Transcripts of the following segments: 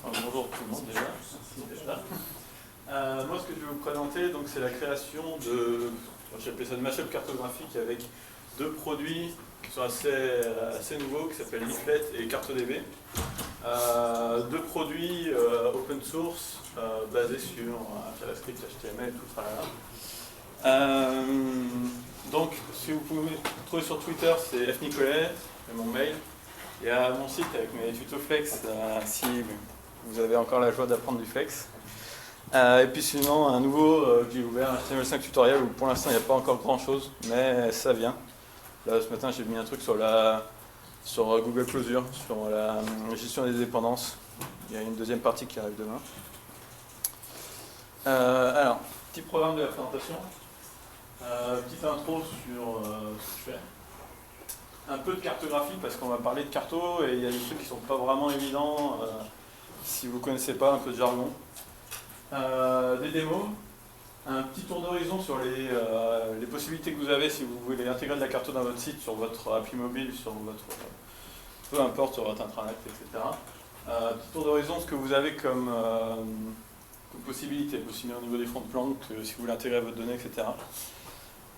Bonjour tout le monde déjà. Moi ce que je vais vous présenter, c'est la création de, j'appelle ça de mashup cartographique avec deux produits qui sont assez nouveaux, qui s'appellent Leaflet et CartoDB. Deux produits open source basés sur JavaScript, HTML, tout ça. Donc si vous pouvez me trouver sur Twitter, c'est fnicolet, c'est mon mail. Il y a mon site avec mes tutos flex, si vous avez encore la joie d'apprendre du flex. Et puis sinon, un nouveau que j'ai ouvert, HTML5 tutoriel, où pour l'instant il n'y a pas encore grand chose, mais ça vient. Là ce matin j'ai mis un truc sur Google Closure, sur la gestion des dépendances. Il y a une deuxième partie qui arrive demain. Alors, petit programme de la présentation. Petite intro sur ce que je fais. Un peu de cartographie parce qu'on va parler de carto et il y a des trucs qui sont pas vraiment évidents si vous ne connaissez pas, un peu de jargon. Des démos, un petit tour d'horizon sur les possibilités que vous avez si vous voulez intégrer de la carto dans votre site, sur votre appli mobile, sur votre peu importe, sur votre intranet, etc. Petit tour d'horizon, ce que vous avez comme possibilité, aussi bien au niveau des fonds de plan que si vous voulez intégrer votre donnée, etc.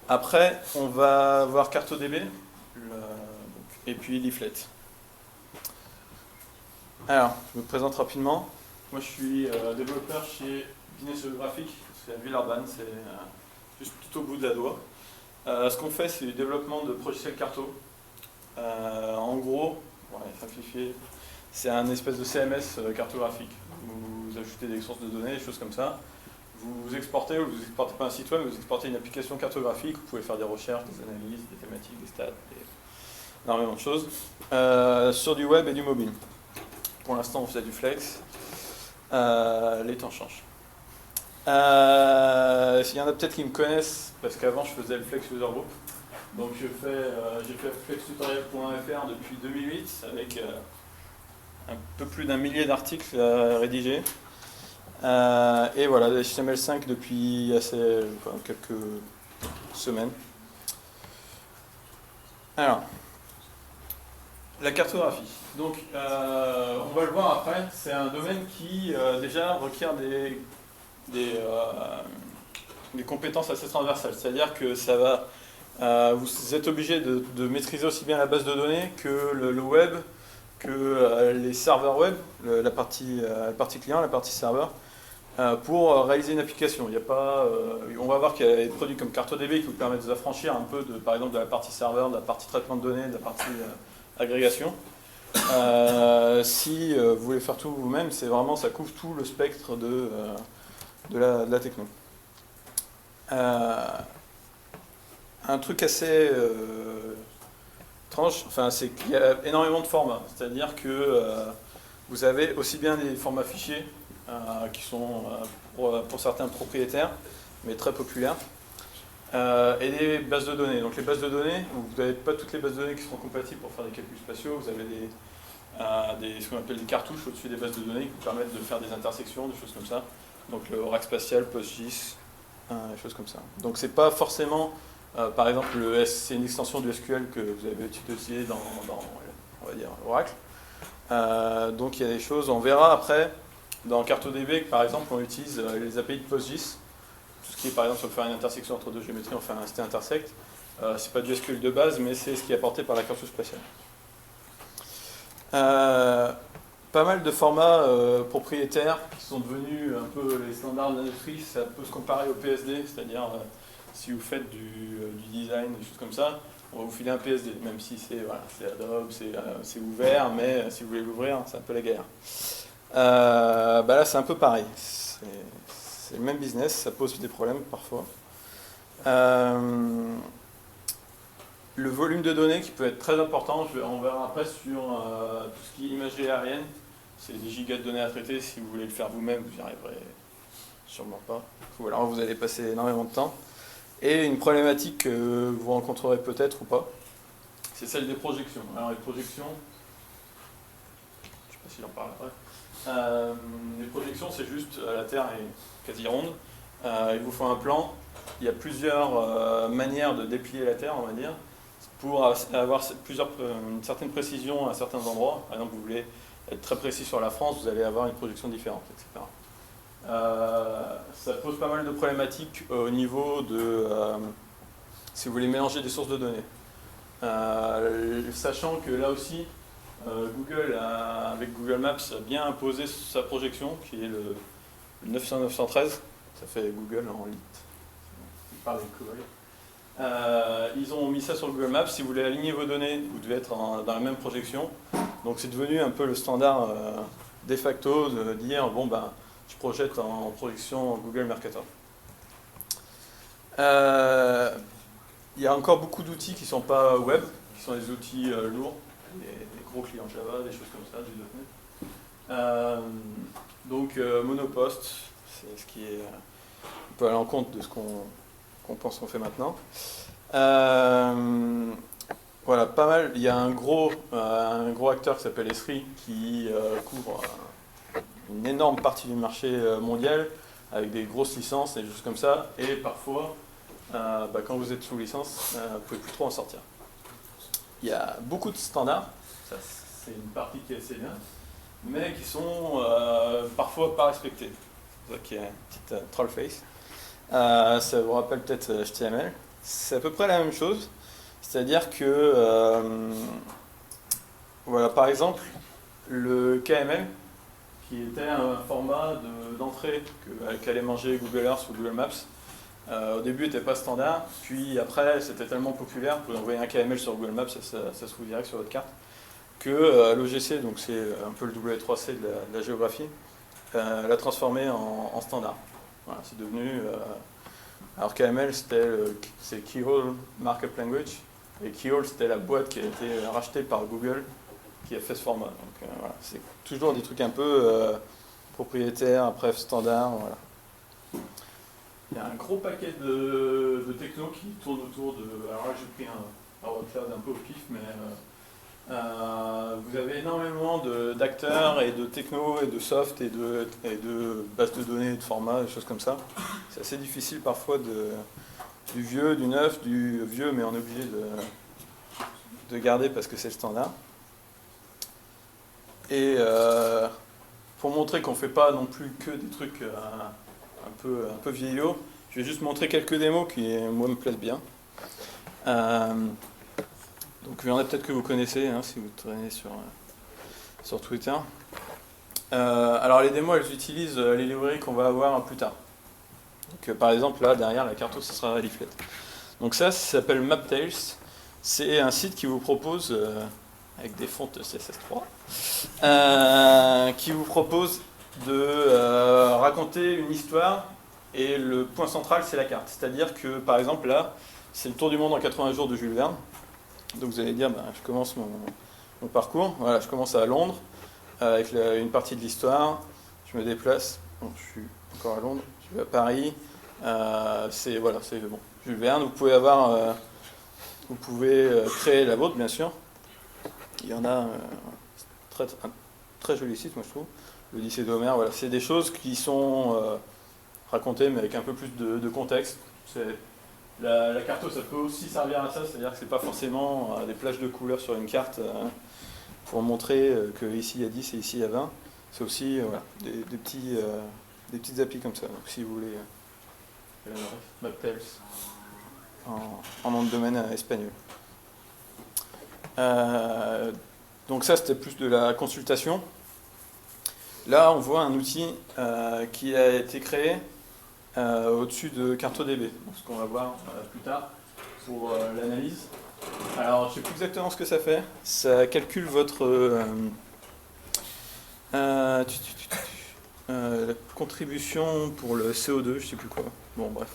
Après, on va voir CartoDB. Et puis Leaflet. Alors, je me présente rapidement. Moi, je suis développeur chez Guinness Geographic, c'est à Villeurbanne, c'est juste tout au bout de la doigt. Ce qu'on fait, c'est du développement de logiciels carto. En gros, simplifié, c'est un espèce de CMS cartographique. Vous ajoutez des sources de données, des choses comme ça. Vous exportez, ou vous exportez pas un site web, vous exportez une application cartographique, vous pouvez faire des recherches, des analyses, des thématiques, des stats, énormément de choses, sur du web et du mobile. Pour l'instant, on faisait du flex. Les temps changent. Il y en a peut-être qui me connaissent, parce qu'avant, je faisais le Flex User Group. Donc, j'ai fait flextutorial.fr depuis 2008, avec un peu plus d'un millier d'articles à rédiger. Et voilà, HTML5 depuis quelques semaines. Alors, la cartographie. Donc, on va le voir après, c'est un domaine qui déjà requiert des compétences assez transversales. C'est-à-dire que ça va, vous êtes obligé de maîtriser aussi bien la base de données que le web, que les serveurs web, la partie client, la partie serveur, pour réaliser une application. Il y a pas, on va voir qu'il y a des produits comme CartoDB qui vous permettent de vous affranchir un peu, par exemple, de la partie serveur, de la partie traitement de données, de la partie agrégation. Si vous voulez faire tout vous-même, c'est vraiment, ça couvre tout le spectre de la techno. Un truc assez étrange, c'est qu'il y a énormément de formats. C'est-à-dire que vous avez aussi bien des formats fichiers qui sont pour certains propriétaires, mais très populaires, et des bases de données. Donc les bases de données, vous n'avez pas toutes les bases de données qui seront compatibles pour faire des calculs spatiaux, vous avez ce qu'on appelle des cartouches au-dessus des bases de données qui vous permettent de faire des intersections, des choses comme ça. Donc le Oracle spatial, PostGIS, des choses comme ça. Donc c'est pas forcément, par exemple, c'est une extension du SQL que vous avez utilisé dans on va dire, Oracle. Donc il y a des choses, on verra après, dans CartoDB, par exemple, on utilise les API de PostGIS. Tout ce qui est, par exemple, si on veut faire une intersection entre deux géométries, on fait un ST-intersect. C'est pas du SQL de base, mais c'est ce qui est apporté par la carte spatiale. Pas mal de formats propriétaires qui sont devenus un peu les standards de l'industrie. Ça peut se comparer au PSD, c'est-à-dire si vous faites du design, des choses comme ça, on va vous filer un PSD, même si c'est Adobe, c'est ouvert, mais si vous voulez l'ouvrir, c'est un peu la galère. Là, c'est un peu pareil. C'est le même business, ça pose des problèmes parfois. Le volume de données qui peut être très important, on verra après sur tout ce qui est imagerie aérienne. C'est des gigas de données à traiter, si vous voulez le faire vous-même, vous n'y arriverez sûrement pas. Ou alors vous allez passer énormément de temps. Et une problématique que vous rencontrerez peut-être ou pas, c'est celle des projections. Alors les projections, je ne sais pas si j'en parle après. Les projections, c'est juste, la Terre est quasi ronde. Il vous faut un plan. Il y a plusieurs manières de déplier la Terre, on va dire. pour avoir une certaine précision à certains endroits. Par exemple, vous voulez être très précis sur la France, vous allez avoir une projection différente, etc. Ça pose pas mal de problématiques au niveau de si vous voulez mélanger des sources de données. Sachant que là aussi, Google, avec Google Maps, a bien imposé sa projection, qui est le 900-913. Ça fait Google en lit. Par les collègues. Ils ont mis ça sur Google Maps. Si vous voulez aligner vos données, vous devez être dans la même projection. Donc c'est devenu un peu le standard de facto de dire bon ben je projette en projection Google Mercator. Il y a encore beaucoup d'outils qui ne sont pas web, qui sont des outils lourds, des gros clients Java, des choses comme ça, du .NET. Donc Monopost, c'est ce qui est un peu à l'encontre de ce qu'on pense qu'on fait maintenant. Voilà, pas mal. Il y a un gros acteur qui s'appelle Esri qui couvre une énorme partie du marché mondial avec des grosses licences et des choses comme ça. Et parfois, quand vous êtes sous licence, vous ne pouvez plus trop en sortir. Il y a beaucoup de standards, ça c'est une partie qui est assez bien, mais qui sont parfois pas respectés. C'est ça qui est une petite troll face. Ça vous rappelle peut-être HTML. C'est à peu près la même chose. C'est-à-dire que, voilà, par exemple, le KML, qui était un format d'entrée qu'allait manger Google Earth ou Google Maps, au début n'était pas standard, puis après c'était tellement populaire, vous pouvez envoyer un KML sur Google Maps, ça se trouve direct sur votre carte, que l'OGC, donc c'est un peu le W3C de la géographie, l'a transformé en standard. Voilà, c'est devenu... alors KML c'est Keyhole Markup Language, et Keyhole c'était la boîte qui a été rachetée par Google qui a fait ce format. Donc voilà, c'est toujours des trucs un peu propriétaires, bref, standard. Voilà. Il y a un gros paquet de techno qui tournent autour de... Alors là j'ai pris un workload un peu au pif, mais vous avez énormément d'acteurs et de techno et de soft et de bases de données, de formats, des choses comme ça. C'est assez difficile parfois du vieux, du neuf, du vieux, mais on est obligé de garder parce que c'est le standard. Et pour montrer qu'on ne fait pas non plus que des trucs un peu vieillots, je vais juste montrer quelques démos qui, moi, me plaisent bien. Donc il y en a peut-être que vous connaissez, hein, si vous traînez sur Twitter. Alors les démos, elles utilisent les librairies qu'on va avoir plus tard. Donc par exemple, là, derrière la carte, ce sera Leaflet. Donc ça s'appelle MapTales. C'est un site qui vous propose, avec des fontes CSS3, qui vous propose de raconter une histoire et le point central, c'est la carte. C'est-à-dire que, par exemple, là, c'est le tour du monde en 80 jours de Jules Verne. Donc vous allez dire, je commence mon parcours. Voilà, je commence à Londres, avec une partie de l'histoire. Je me déplace. Bon, je suis encore à Londres. Je vais à Paris. C'est bon, Jules Verne. Vous pouvez créer la vôtre, bien sûr. Il y en a un très joli site, moi je trouve. L'Odyssée d'Homère. Voilà, c'est des choses qui sont racontées, mais avec un peu plus de contexte. La carto, ça peut aussi servir à ça, c'est-à-dire que c'est pas forcément des plages de couleurs sur une carte pour montrer que ici il y a 10 et ici il y a 20. C'est aussi voilà, des petites applis comme ça. Donc si vous voulez MapTales en nom de domaine espagnol. Donc ça c'était plus de la consultation. Là on voit un outil qui a été créé au-dessus de CartoDB, ce qu'on va voir plus tard pour l'analyse. Alors, je ne sais plus exactement ce que ça fait. Ça calcule votre la contribution pour le CO2, je ne sais plus quoi. Bon, bref.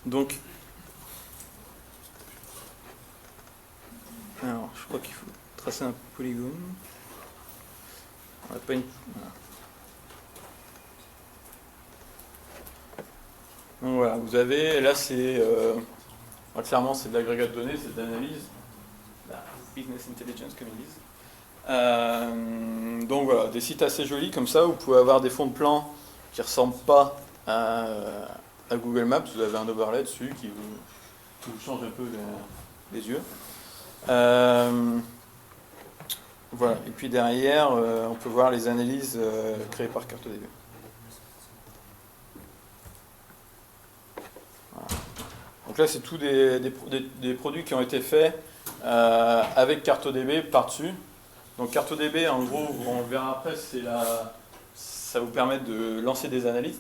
Donc, alors, je crois qu'il faut tracer un polygone. On n'a pas une... Voilà. Donc voilà, vous avez, là c'est, clairement c'est de l'agrégat de données, c'est de l'analyse, la business intelligence comme ils disent. Donc voilà, des sites assez jolis comme ça, vous pouvez avoir des fonds de plan qui ne ressemblent pas à Google Maps, vous avez un overlay dessus qui vous change un peu les yeux. Voilà. Et puis derrière, on peut voir les analyses créées par CartoDB. Voilà. Donc là, c'est tous des produits qui ont été faits avec CartoDB par-dessus. Donc CartoDB, en gros, on le verra après, ça vous permet de lancer des analyses,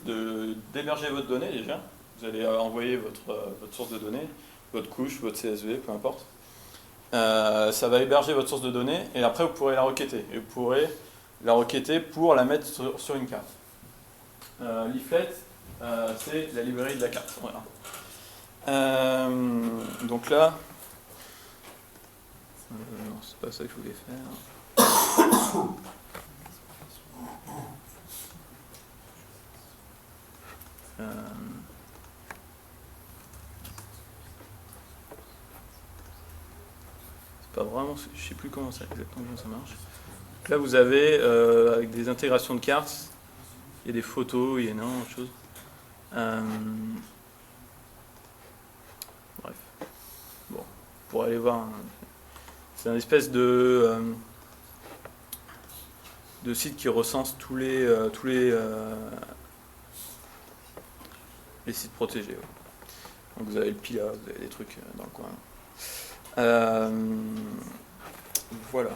d'héberger votre donnée déjà. Vous allez envoyer votre source de données, votre couche, votre CSV, peu importe. Ça va héberger votre source de données et après vous pourrez la requêter. Et vous pourrez la requêter pour la mettre sur une carte. Leaflet, c'est la librairie de la carte. Voilà. Donc là, non, c'est pas ça que je voulais faire. Pas vraiment, je sais plus exactement comment ça marche. Donc là vous avez avec des intégrations de cartes, il y a des photos, il y a énormément de choses. Bref, bon, pour aller voir, c'est un espèce de site qui recense tous les sites protégés. Ouais. Donc vous avez le PILA, vous avez des trucs dans le coin. Voilà.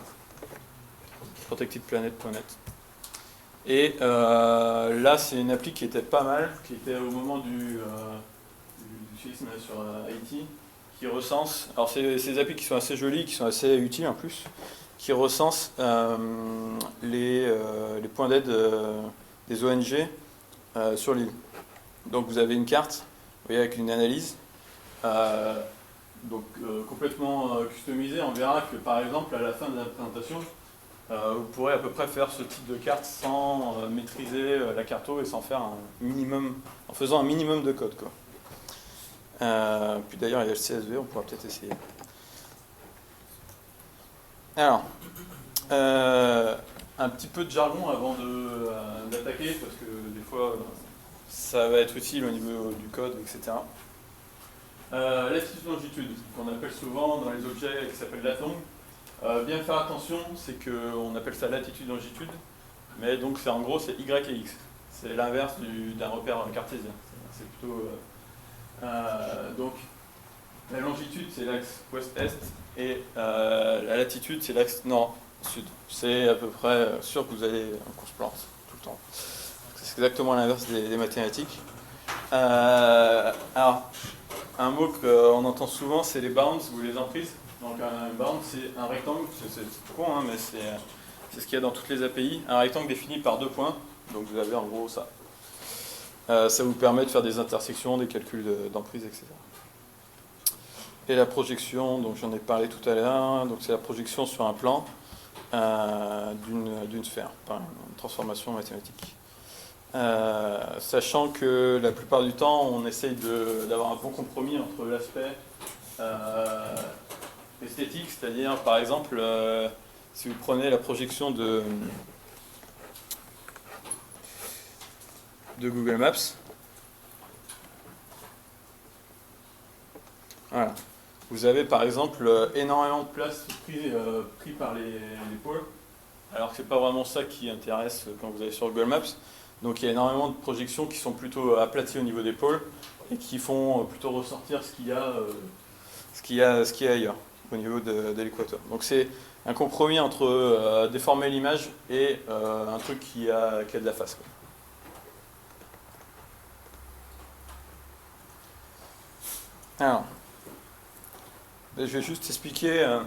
protectiveplanet.net. Et là, c'est une appli qui était pas mal, qui était au moment du séisme sur Haïti, qui recense. Alors, c'est des applis qui sont assez jolies, qui sont assez utiles en plus, qui recensent les points d'aide des ONG sur l'île. Donc, vous avez une carte, vous voyez, avec une analyse. Donc complètement customisé, on verra que par exemple à la fin de la présentation, vous pourrez à peu près faire ce type de carte sans maîtriser la carto et sans faire un minimum, en faisant un minimum de code, quoi. Puis d'ailleurs il y a le CSV, on pourra peut-être essayer. Alors, un petit peu de jargon avant d'attaquer, parce que des fois ça va être utile au niveau du code, etc. Latitude-longitude, qu'on appelle souvent dans les objets qui s'appellent latong. Bien faire attention, c'est qu'on appelle ça latitude-longitude, mais donc en gros c'est Y et X. C'est l'inverse d'un repère cartésien. C'est plutôt. Donc la longitude c'est l'axe ouest-est et la latitude c'est l'axe nord-sud. C'est à peu près sûr que vous allez en course plante tout le temps. C'est exactement l'inverse des mathématiques. Alors, un mot qu'on entend souvent, c'est les bounds ou les emprises. Donc un bound, c'est un rectangle, c'est con, hein, mais c'est ce qu'il y a dans toutes les API. Un rectangle défini par 2 points, donc vous avez en gros ça. Ça vous permet de faire des intersections, des calculs d'emprise, etc. Et la projection, donc j'en ai parlé tout à l'heure, donc c'est la projection sur un plan d'une sphère, par une transformation mathématique. Sachant que la plupart du temps, on essaye d'avoir un bon compromis entre l'aspect esthétique, c'est-à-dire, par exemple, si vous prenez la projection de Google Maps, voilà. Vous avez par exemple énormément de place pris par les pôles, alors que c'est pas vraiment ça qui intéresse quand vous allez sur Google Maps. Donc il y a énormément de projections qui sont plutôt aplaties au niveau des pôles et qui font plutôt ressortir ce qu'il y a ailleurs au niveau de l'équateur. Donc c'est un compromis entre déformer l'image et un truc qui a de la face, quoi. Alors, je vais juste expliquer un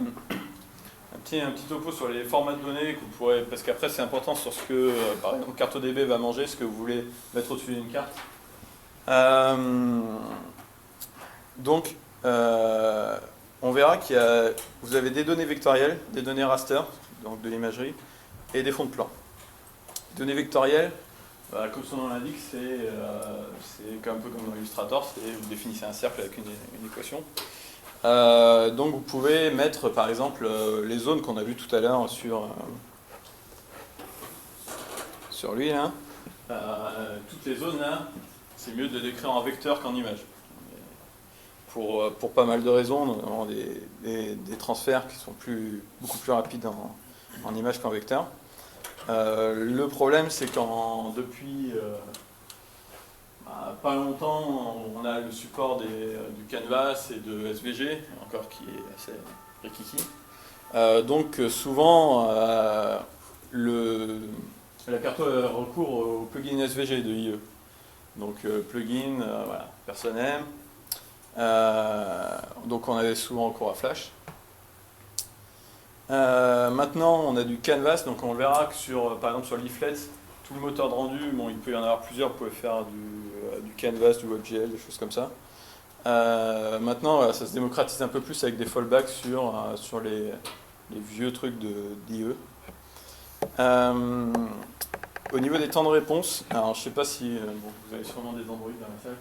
petit topo sur les formats de données que vous pourrez, parce qu'après c'est important sur ce que, par exemple, CartoDB va manger, ce que vous voulez mettre au-dessus d'une carte. Donc, on verra vous avez des données vectorielles, des données raster, donc de l'imagerie, et des fonds de plan. Données vectorielles, comme son nom l'indique, c'est un peu comme dans Illustrator, vous définissez un cercle avec une équation. Donc vous pouvez mettre par exemple les zones qu'on a vues tout à l'heure sur lui là. Toutes les zones là, c'est mieux de les décrire en vecteur qu'en image. Vous pour pas mal de raisons, notamment des transferts qui sont beaucoup plus rapides en image qu'en vecteur. Le problème, c'est depuis pas longtemps, on a le support du Canvas et de SVG, encore qui est assez rikiki. Donc souvent, la carte recourt au plugin SVG de IE. Donc plugin, voilà, personne n'aime. Donc on avait souvent recours à Flash. Maintenant on a du Canvas, donc on verra que par exemple sur Leaflet, tout le moteur de rendu, bon, il peut y en avoir plusieurs, vous pouvez faire du Canvas, du WebGL, des choses comme ça. Maintenant voilà, ça se démocratise un peu plus avec des fallbacks sur les vieux trucs d'IE. Au niveau des temps de réponse, alors je sais pas si vous avez sûrement des Android dans la salle.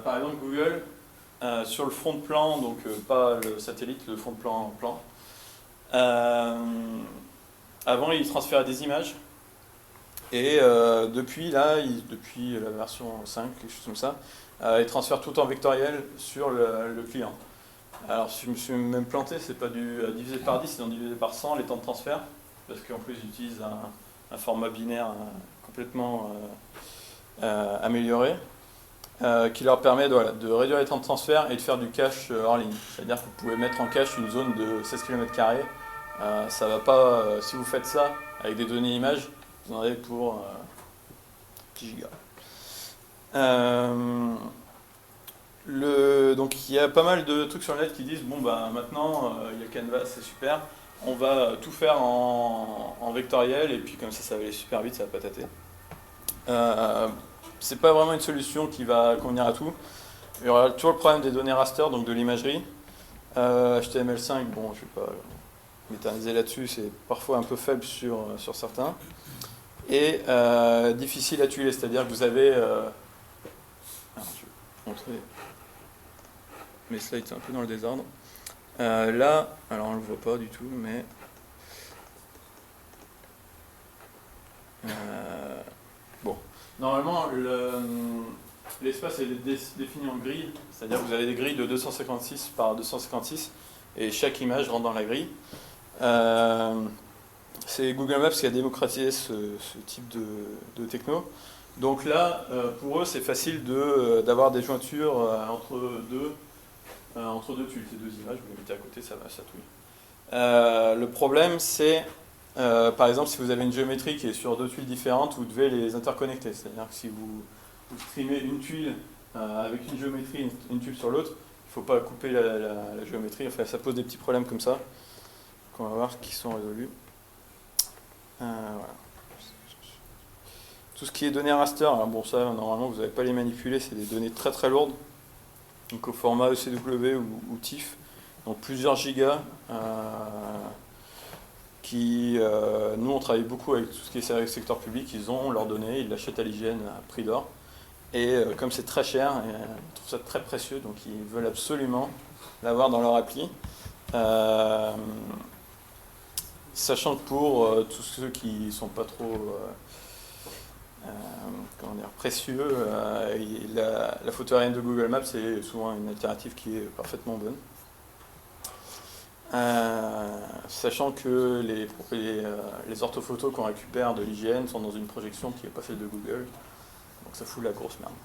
Par exemple Google, sur le front de plan, donc pas le satellite, le front de plan avant il transférait des images et depuis la version 5, quelque chose comme ça, il transfère tout en vectoriel sur le client. Alors je me suis même planté, c'est pas divisé par 10, c'est divisé par 100 les temps de transfert, parce qu'en plus ils utilisent un format binaire complètement amélioré, qui leur permet de réduire les temps de transfert et de faire du cache hors ligne. C'est-à-dire que vous pouvez mettre en cache une zone de 16 km². Ça va pas, si vous faites ça avec des données images, vous en avez pour 10 gigas. Donc il y a pas mal de trucs sur le net qui disent bon bah maintenant il y a Canvas, c'est super, on va tout faire en vectoriel et puis comme ça va aller super vite, ça va patater. C'est pas vraiment une solution qui va convenir à tout. Il y aura toujours le problème des données raster, donc de l'imagerie. HTML5, bon, je vais pas m'éterniser là-dessus, c'est parfois un peu faible sur certains. Et difficile à tuiler, c'est-à-dire que vous avez... alors, je vais vous montrer. Mes slides sont un peu dans le désordre. Là, alors on ne le voit pas du tout, mais... bon. Normalement, l'espace est défini en grille, c'est-à-dire que vous avez des grilles de 256 par 256 et chaque image rentre dans la grille. C'est Google Maps qui a démocratisé ce type de techno. Donc là, pour eux, c'est facile d'avoir des jointures entre deux tuiles. Ces deux images, vous les mettez à côté, ça touille. Le problème, c'est par exemple, si vous avez une géométrie qui est sur deux tuiles différentes, vous devez les interconnecter. C'est-à-dire que si vous streamez une tuile avec une géométrie, une tuile sur l'autre, il ne faut pas couper la géométrie. Enfin, ça pose des petits problèmes comme ça, qu'on va voir qui sont résolus. Voilà. Tout ce qui est données raster, alors bon, ça, normalement, vous n'avez pas les manipuler, c'est des données très très lourdes, donc au format ECW ou TIFF, donc plusieurs gigas. Nous on travaille beaucoup avec tout ce qui est secteur public, ils ont leurs données, ils l'achètent à l'IGN à prix d'or, et comme c'est très cher, ils trouvent ça très précieux, donc ils veulent absolument l'avoir dans leur appli, sachant que pour tous ceux qui sont pas trop précieux, la photo aérienne de Google Maps c'est souvent une alternative qui est parfaitement bonne. Sachant que les orthophotos qu'on récupère de l'IGN sont dans une projection qui n'est pas celle de Google, donc ça fout la grosse merde.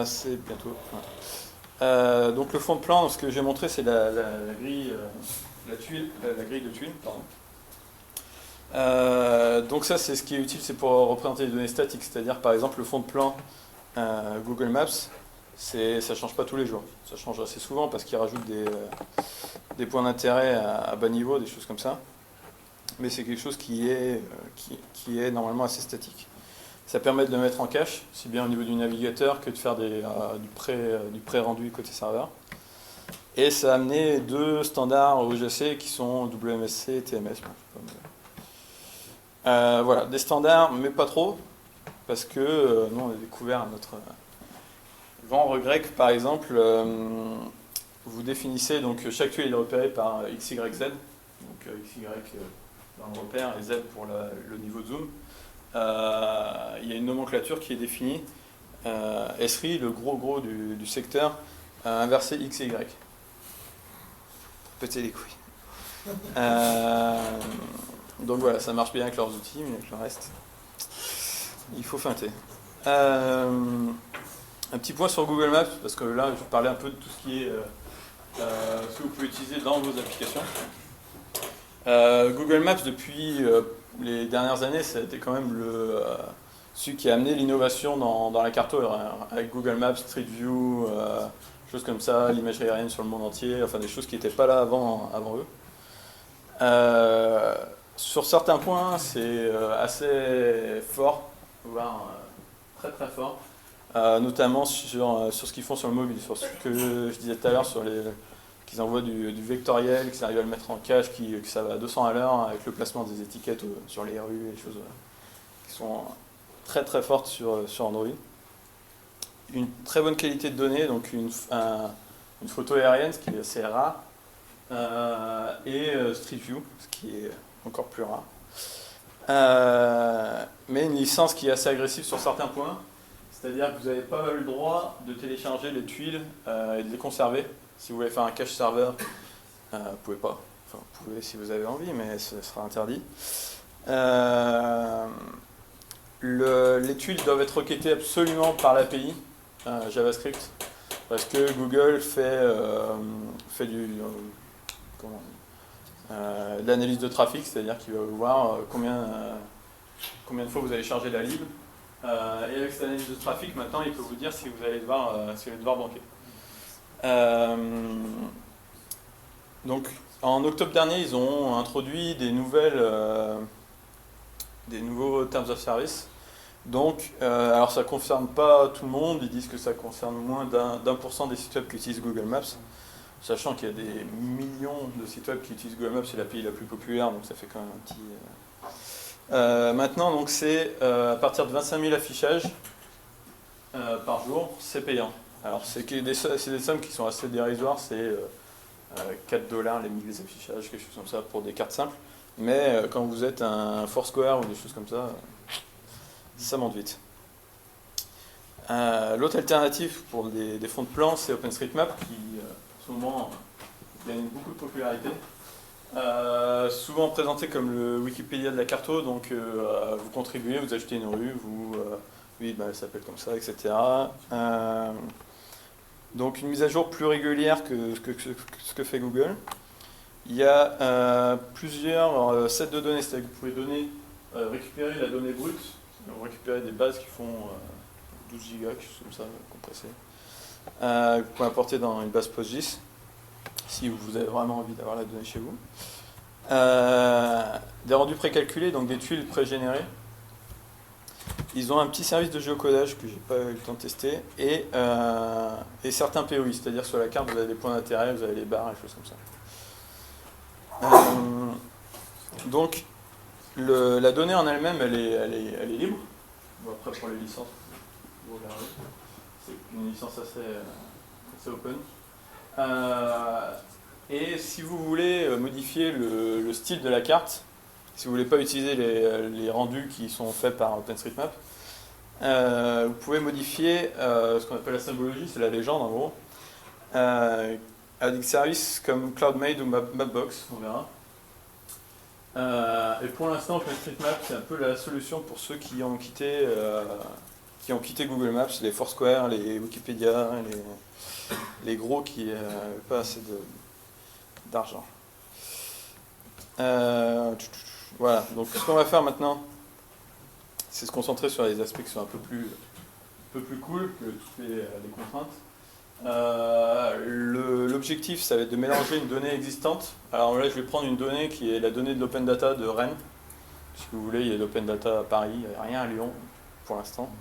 C'est bientôt. Ouais. Donc le fond de plan, ce que j'ai montré, c'est la grille, la grille de tuiles. Donc ça, c'est ce qui est utile, c'est pour représenter les données statiques, c'est-à-dire par exemple le fond de plan Google Maps. Ça ne change pas tous les jours, ça change assez souvent parce qu'ils rajoutent des points d'intérêt à bas niveau, des choses comme ça. Mais c'est quelque chose qui est normalement assez statique. Ça permet de le mettre en cache, aussi bien au niveau du navigateur que de faire du pré-rendu côté serveur. Et ça a amené deux standards OGC qui sont WMSC et TMS. Voilà, des standards, mais pas trop, parce que nous on a découvert notre grand regret que par exemple vous définissez, donc chaque tuile est repérée par XYZ, donc XY dans le repère et Z pour le niveau de zoom. Il y a une nomenclature qui est définie Esri, le gros du secteur, inverser X et Y. Péter les couilles. Donc voilà, ça marche bien avec leurs outils, mais avec le reste, il faut feinter. Un petit point sur Google Maps, parce que là, je vais parler un peu de tout ce qui est ce que vous pouvez utiliser dans vos applications. Google Maps, depuis les dernières années, ça a été quand même celui qui a amené l'innovation dans la carto, avec Google Maps, Street View, choses comme ça, l'imagerie aérienne sur le monde entier, enfin des choses qui n'étaient pas là avant eux. Sur certains points, c'est assez fort, voire très très fort, notamment sur ce qu'ils font sur le mobile, sur ce que je disais tout à l'heure, qu'ils envoient du vectoriel, qu'ils arrivent à le mettre en cache, que ça va à 200 à l'heure, avec le placement des étiquettes sur les rues, et choses qui sont très très fortes sur Android. Une très bonne qualité de données, donc une photo aérienne, ce qui est assez rare, et Street View, ce qui est encore plus rare. Mais une licence qui est assez agressive sur certains points, c'est-à-dire que vous n'avez pas le droit de télécharger les tuiles et de les conserver. Si vous voulez faire un cache serveur, vous ne pouvez pas. Enfin, vous pouvez si vous avez envie, mais ce sera interdit. Les tuiles doivent être requêtées absolument par l'API JavaScript, parce que Google fait de l'analyse de trafic, c'est-à-dire qu'il va voir combien de fois vous allez charger la lib. Et avec cette analyse de trafic, maintenant, il peut vous dire si vous allez devoir banquer. Donc, en octobre dernier, ils ont introduit des nouveaux terms of service. Donc, alors ça ne concerne pas tout le monde, ils disent que ça concerne moins d'1% des sites web qui utilisent Google Maps, sachant qu'il y a des millions de sites web qui utilisent Google Maps, c'est l'API la plus populaire, donc ça fait quand même un petit... maintenant, donc c'est à partir de 25 000 affichages par jour, c'est payant. Alors c'est des sommes qui sont assez dérisoires, c'est $4 les 1000 affichages, quelque chose comme ça pour des cartes simples. Mais quand vous êtes un Foursquare ou des choses comme ça, ça monte vite. L'autre alternative pour des fonds de plan, c'est OpenStreetMap qui en ce moment gagne beaucoup de popularité. Souvent présenté comme le Wikipédia de la carto, donc vous contribuez, vous achetez une rue, oui, elle s'appelle comme ça, etc. Donc une mise à jour plus régulière que ce que fait Google. Il y a plusieurs sets de données, c'est-à-dire que vous pouvez récupérer la donnée brute, vous récupérez des bases qui font 12 gigas, quelque chose comme ça, compressé. Vous pouvez importer dans une base PostGIS, si vous avez vraiment envie d'avoir la donnée chez vous. Des rendus précalculés, donc des tuiles pré-générées. Ils ont un petit service de géocodage que j'ai pas eu le temps de tester, et certains POI, c'est-à-dire sur la carte vous avez des points d'intérêt, vous avez les barres, et choses comme ça. Donc la donnée en elle-même, elle est libre. Bon, après pour les licences, vous regardez. C'est une licence assez open. Et si vous voulez modifier le style de la carte, si vous ne voulez pas utiliser les rendus qui sont faits par OpenStreetMap, vous pouvez modifier ce qu'on appelle la symbologie, c'est la légende en gros, avec des services comme CloudMade ou Mapbox, on verra. Et pour l'instant, OpenStreetMap, c'est un peu la solution pour ceux qui ont quitté Google Maps, les Foursquare, les Wikipédia, les gros qui n'avaient pas assez d'argent. Voilà, donc ce qu'on va faire maintenant, c'est se concentrer sur les aspects qui sont un peu plus cool que toutes les contraintes. L'objectif, ça va être de mélanger une donnée existante. Alors là, je vais prendre une donnée qui est la donnée de l'Open Data de Rennes. Si vous voulez, il y a l'Open Data à Paris, il n'y a rien à Lyon pour l'instant,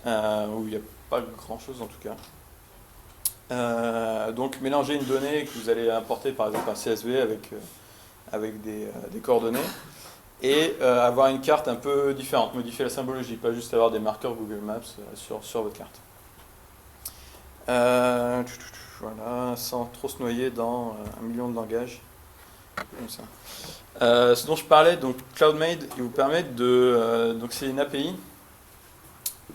où il n'y a pas grand-chose en tout cas. Donc mélanger une donnée que vous allez importer, par exemple un CSV avec des coordonnées, et avoir une carte un peu différente, modifier la symbologie, pas juste avoir des marqueurs Google Maps sur votre carte. Voilà, sans trop se noyer dans 1 million de langages, comme ça. Ce dont je parlais, donc CloudMade, il vous permet donc c'est une API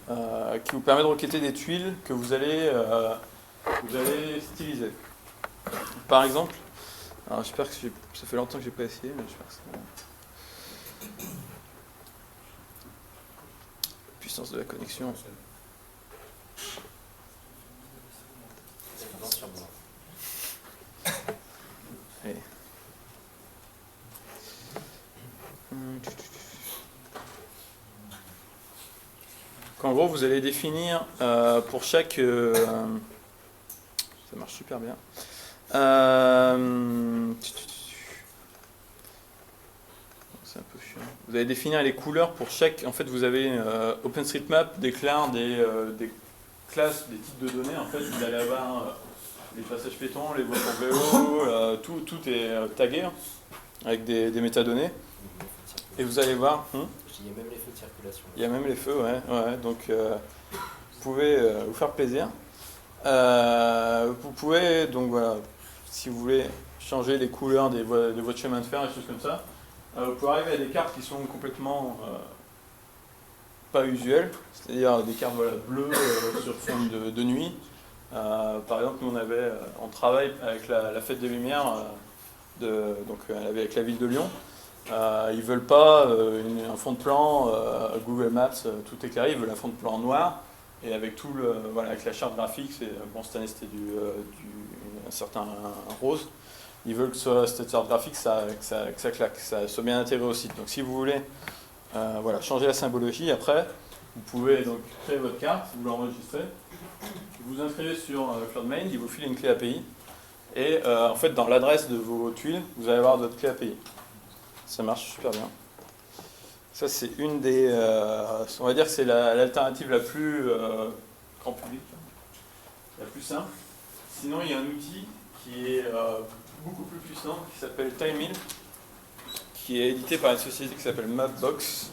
qui vous permet de requêter des tuiles que vous allez styliser. Par exemple, alors j'espère que ça fait longtemps que j'ai pas essayé, mais j'espère que c'est bon. Puissance de la connexion. Allez. En gros, vous allez définir pour chaque... ça marche super bien. C'est un peu chiant. Vous allez définir les couleurs pour chaque... En fait, vous avez OpenStreetMap déclare des classes, des types de données. En fait, vous allez avoir les passages piétons, les voies pour vélo, tout est tagué avec des métadonnées. Et vous allez voir... Il y a même les feux de circulation. Il y a même les feux, ouais. Donc, vous pouvez vous faire plaisir. Vous pouvez, donc voilà, si vous voulez changer les couleurs des voies de chemin de fer et des choses comme ça, vous pouvez arriver à des cartes qui sont complètement pas usuelles, c'est-à-dire des cartes bleues sur fond de nuit. Par exemple, nous on travaille avec la Fête des Lumières, avec la ville de Lyon. Ils veulent pas un fond de plan Google Maps tout éclairé, ils veulent un fond de plan noir et avec avec la charte graphique, cette année c'était un certain rose. Ils veulent que cette charte graphique que ça claque, que ça soit bien intégré au site. Donc si vous voulez changer la symbologie, après vous pouvez donc créer votre carte, vous l'enregistrez, vous vous inscrivez sur CloudMain, il vous file une clé API et en fait dans l'adresse de vos tuiles, vous allez avoir votre clé API. Ça marche super bien. Ça, c'est une des... on va dire que c'est l'alternative la plus grand public, la plus simple. Sinon, il y a un outil qui est beaucoup plus puissant, qui s'appelle TimeMill, qui est édité par une société qui s'appelle Mapbox.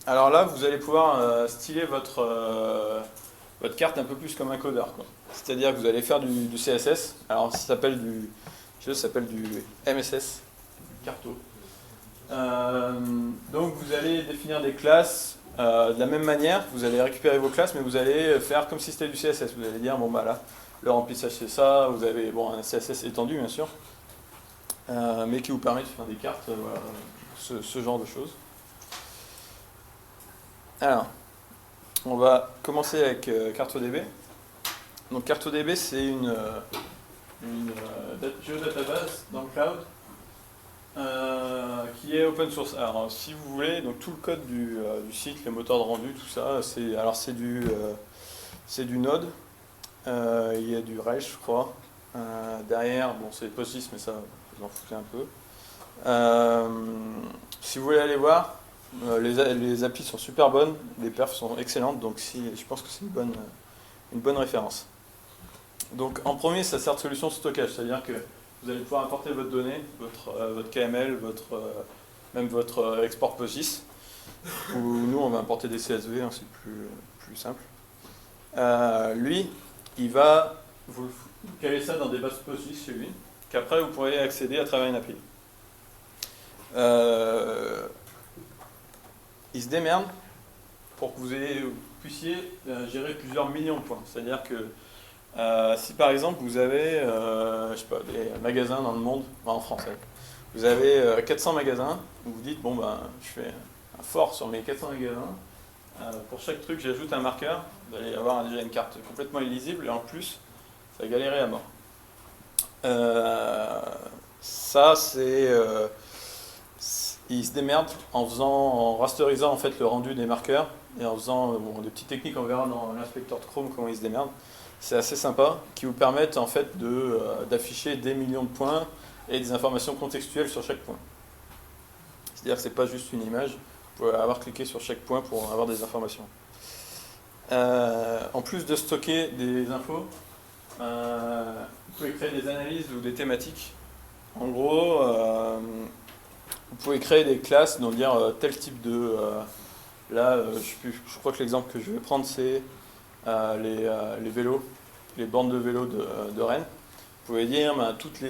Alors là, vous allez pouvoir styler votre carte un peu plus comme un codeur, quoi. C'est-à-dire que vous allez faire du CSS. Alors, ça s'appelle du MSS, Carto. Donc vous allez définir des classes de la même manière, vous allez récupérer vos classes, mais vous allez faire comme si c'était du CSS. Vous allez dire, bon bah là, le remplissage c'est ça, vous avez un CSS étendu bien sûr, mais qui vous permet de faire des cartes, ce genre de choses. Alors, on va commencer avec CartoDB. Donc CartoDB c'est une géodatabase dans le cloud qui est open source. Alors si vous voulez, donc tout le code du site, les moteurs de rendu, tout ça, c'est du Node. Il y a du Rails, je crois. Derrière, bon c'est PostGIS, mais ça, vous en foutez un peu. Si vous voulez aller voir, les applis sont super bonnes, les perfs sont excellentes, donc je pense que c'est une bonne référence. Donc en premier, ça sert de solution de stockage, c'est-à-dire que vous allez pouvoir importer votre donnée, votre KML, même votre export PostGIS, ou nous on va importer des CSV, c'est plus simple. Lui, il va vous caler ça dans des bases PostGIS chez lui, qu'après vous pourrez accéder à travers une API. Il se démerde pour que vous puissiez gérer plusieurs millions de points, c'est-à-dire que si par exemple vous avez des magasins dans le monde, en France, vous avez 400 magasins, vous vous dites je fais un for sur mes 400 magasins, pour chaque truc j'ajoute un marqueur, vous allez avoir déjà une carte complètement illisible et en plus ça va galérer à mort. Ça c'est il se démerde en rasterisant en fait le rendu des marqueurs et en faisant des petites techniques, on verra dans l'inspecteur de Chrome comment il se démerde. C'est assez sympa, qui vous permettent en fait d'afficher des millions de points et des informations contextuelles sur chaque point. C'est-à-dire que c'est pas juste une image, vous pouvez avoir cliqué sur chaque point pour avoir des informations. En plus de stocker des infos, vous pouvez créer des analyses ou des thématiques. En gros, vous pouvez créer des classes, donc dire tel type de... je crois que l'exemple que je vais prendre c'est les vélos, les bornes de vélo de Rennes. pouvez dire toutes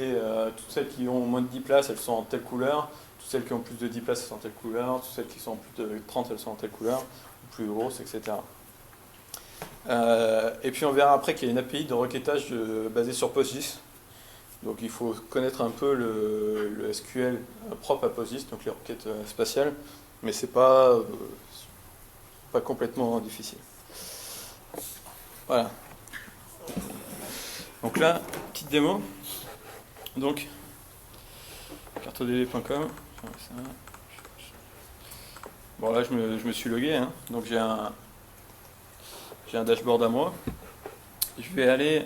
celles qui ont moins de 10 places, elles sont en telle couleur, toutes celles qui ont plus de 10 places, elles sont en telle couleur, toutes celles qui sont en plus de 30, elles sont en telle couleur, plus grosses, etc. Et puis on verra après qu'il y a une API de requêtage basée sur PostGIS. Donc il faut connaître un peu le SQL propre à PostGIS, donc les requêtes spatiales, mais c'est pas complètement difficile. Voilà. Donc là, petite démo. Donc, cartodb.com. Bon là, je me suis logué, hein. Donc j'ai un dashboard à moi. Je vais aller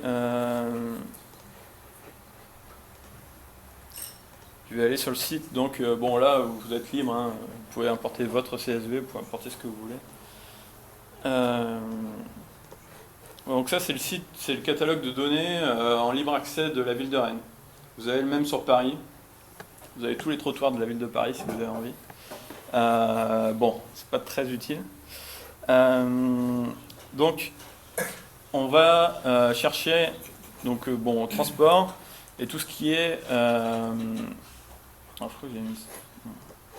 sur le site. Donc bon là, vous êtes libre, hein. Vous pouvez importer votre CSV, vous pouvez importer ce que vous voulez. Donc ça c'est le site, c'est le catalogue de données en libre accès de la ville de Rennes. Vous avez le même sur Paris. Vous avez tous les trottoirs de la ville de Paris si vous avez envie. Bon, c'est pas très utile. Donc on va chercher donc bon transport et tout ce qui est. Alors je crois que j'ai mis.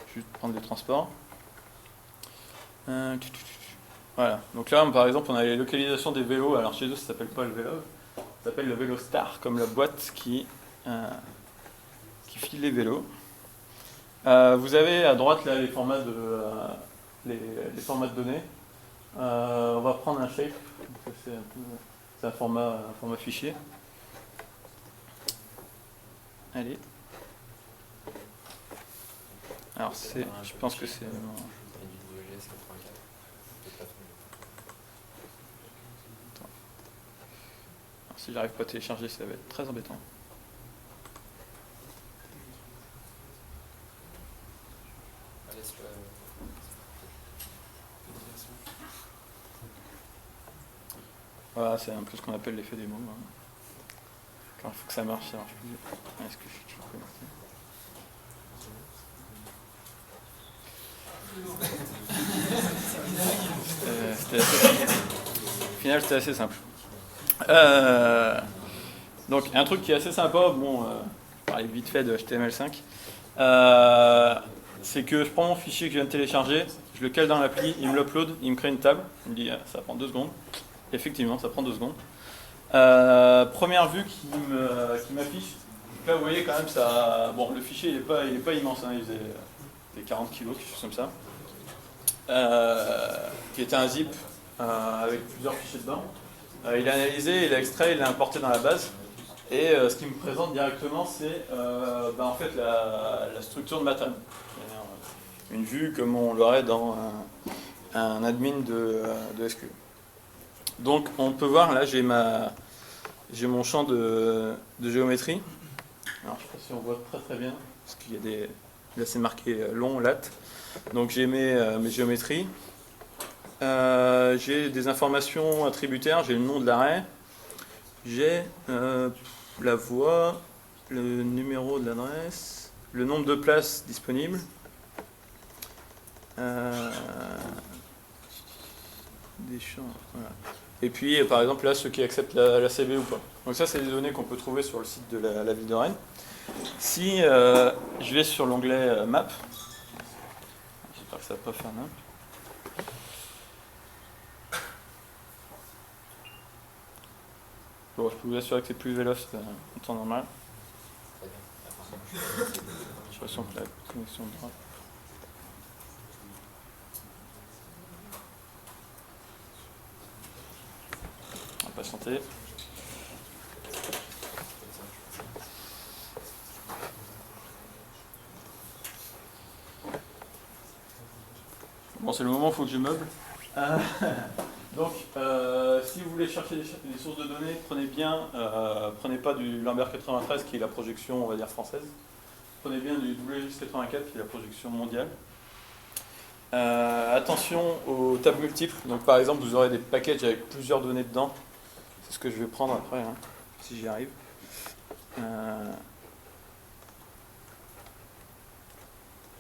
Je vais prendre les transports. Voilà, donc là par exemple on a les localisations des vélos, alors chez eux ça s'appelle pas le vélo, ça s'appelle le vélo Star, comme la boîte qui file les vélos. Vous avez à droite là les formats de données. On va prendre un shape, c'est un format fichier. Allez. Alors je pense que c'est... Si j'arrive pas à télécharger, ça va être très embêtant. Voilà, c'est un peu ce qu'on appelle l'effet démo. Quand il faut que ça marche plus. Est-ce que je suis toujours connecté? Au final, c'était assez simple. Donc un truc qui est assez sympa, bon, je parlais vite fait de HTML5, c'est que je prends mon fichier que je viens de télécharger, je le cale dans l'appli, il me l'upload, il me crée une table, il me dit ça prend 2 secondes. Effectivement, ça prend 2 secondes. Première vue qui m'affiche. Là, vous voyez quand même ça. Bon, le fichier il est pas immense, hein, il faisait 40 kg, quelque chose comme ça. Qui était un zip avec plusieurs fichiers dedans. Il a analysé, il a extrait, il l'a importé dans la base. Et ce qu'il me présente directement, c'est en fait la structure de ma table. Une vue comme on l'aurait dans un admin de SQL. Donc on peut voir, là j'ai mon champ de géométrie. Alors je ne sais pas si on voit très bien, parce qu'il y a là c'est marqué long, lat. Donc j'ai mes géométries. J'ai des informations attributaires, j'ai le nom de l'arrêt, j'ai la voie, le numéro de l'adresse, le nombre de places disponibles, des champs, voilà. Et puis par exemple là ceux qui acceptent la CB ou pas. Donc ça c'est des données qu'on peut trouver sur le site de la ville de Rennes. Si je vais sur l'onglet Map, j'espère que ça va pas faire n'importe. Bon, je peux vous assurer que c'est plus véloce en temps normal. J'ai l'impression que la connexion drop. On va patienter. Bon, c'est le moment où il faut que je meuble. Donc, si vous voulez chercher des sources de données, prenez pas du Lambert 93 qui est la projection, on va dire, française. Prenez bien du WGS 84 qui est la projection mondiale. Attention aux tables multiples. Donc, par exemple, vous aurez des packages avec plusieurs données dedans. C'est ce que je vais prendre après, hein, si j'y arrive.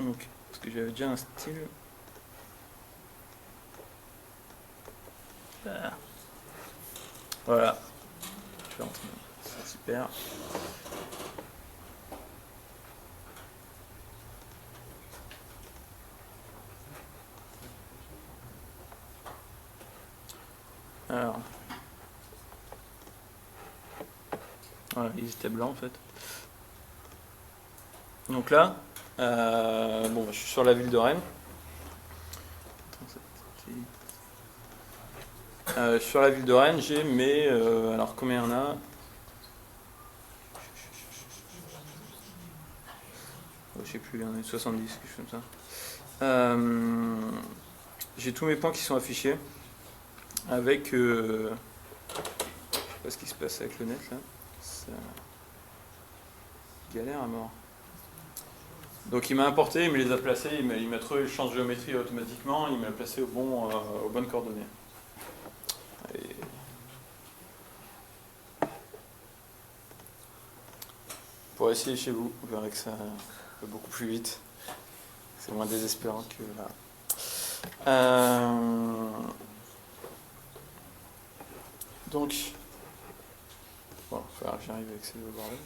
Donc, parce que j'avais déjà un style. Voilà. Je vais rentrer. Super. Alors. Voilà, ils étaient blancs en fait. Donc là, bon, je suis sur la ville de Rennes. Sur la ville de Rennes, j'ai mes... alors combien il y en a? Je sais plus, il y en a 70, quelque chose comme ça. J'ai tous mes points qui sont affichés avec... je sais pas ce qui se passe avec le net là. Ça galère à mort. Donc il m'a importé, il me les a placés, il m'a trouvé le champ de géométrie automatiquement, il m'a placé aux bonnes coordonnées. Et... pour essayer chez vous, vous verrez que ça va beaucoup plus vite. C'est moins désespérant que là. Donc, bon, il va falloir que j'arrive avec ces deux bordels.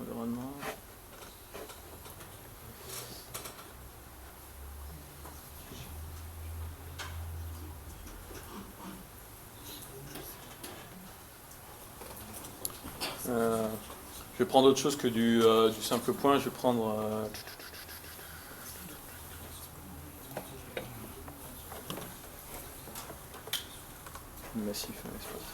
Environnement. Je vais prendre autre chose que du simple point. Je vais prendre du massif. Allez, c'est parti.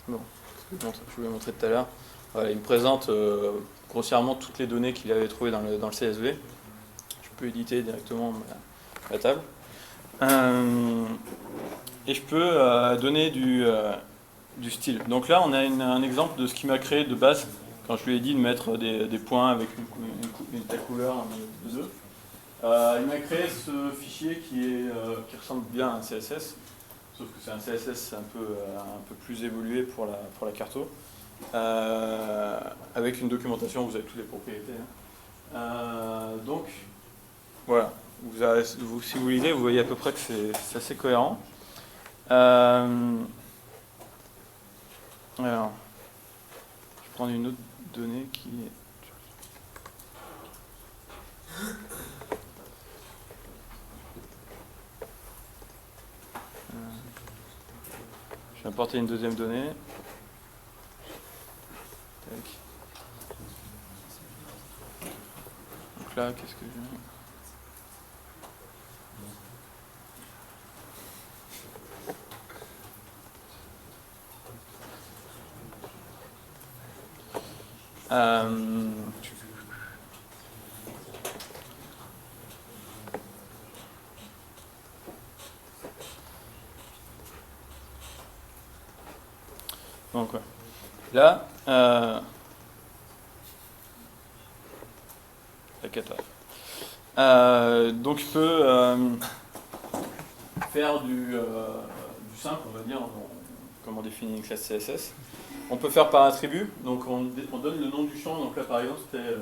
Bon, je vous l'ai montré tout à l'heure. Voilà, il me présente grossièrement toutes les données qu'il avait trouvées dans le CSV. Je peux éditer directement la table. Et je peux donner du style. Donc là, on a un exemple de ce qu'il m'a créé de base, quand je lui ai dit de mettre des points avec une telle couleur de deux. Il m'a créé ce fichier qui ressemble bien à un CSS, sauf que c'est un CSS un peu plus évolué pour la carto, avec une documentation où vous avez toutes les propriétés. Donc, voilà. Si vous lisez, vous voyez à peu près que c'est assez cohérent. Alors, je vais prendre une autre donnée qui est... je vais importer une deuxième donnée. Tac. Donc là, qu'est-ce que j'ai ? Donc ouais. Là, la cata. Donc je peux faire du simple, on va dire, comme on définit une classe CSS. On peut faire par attribut, donc on donne le nom du champ, donc là par exemple c'était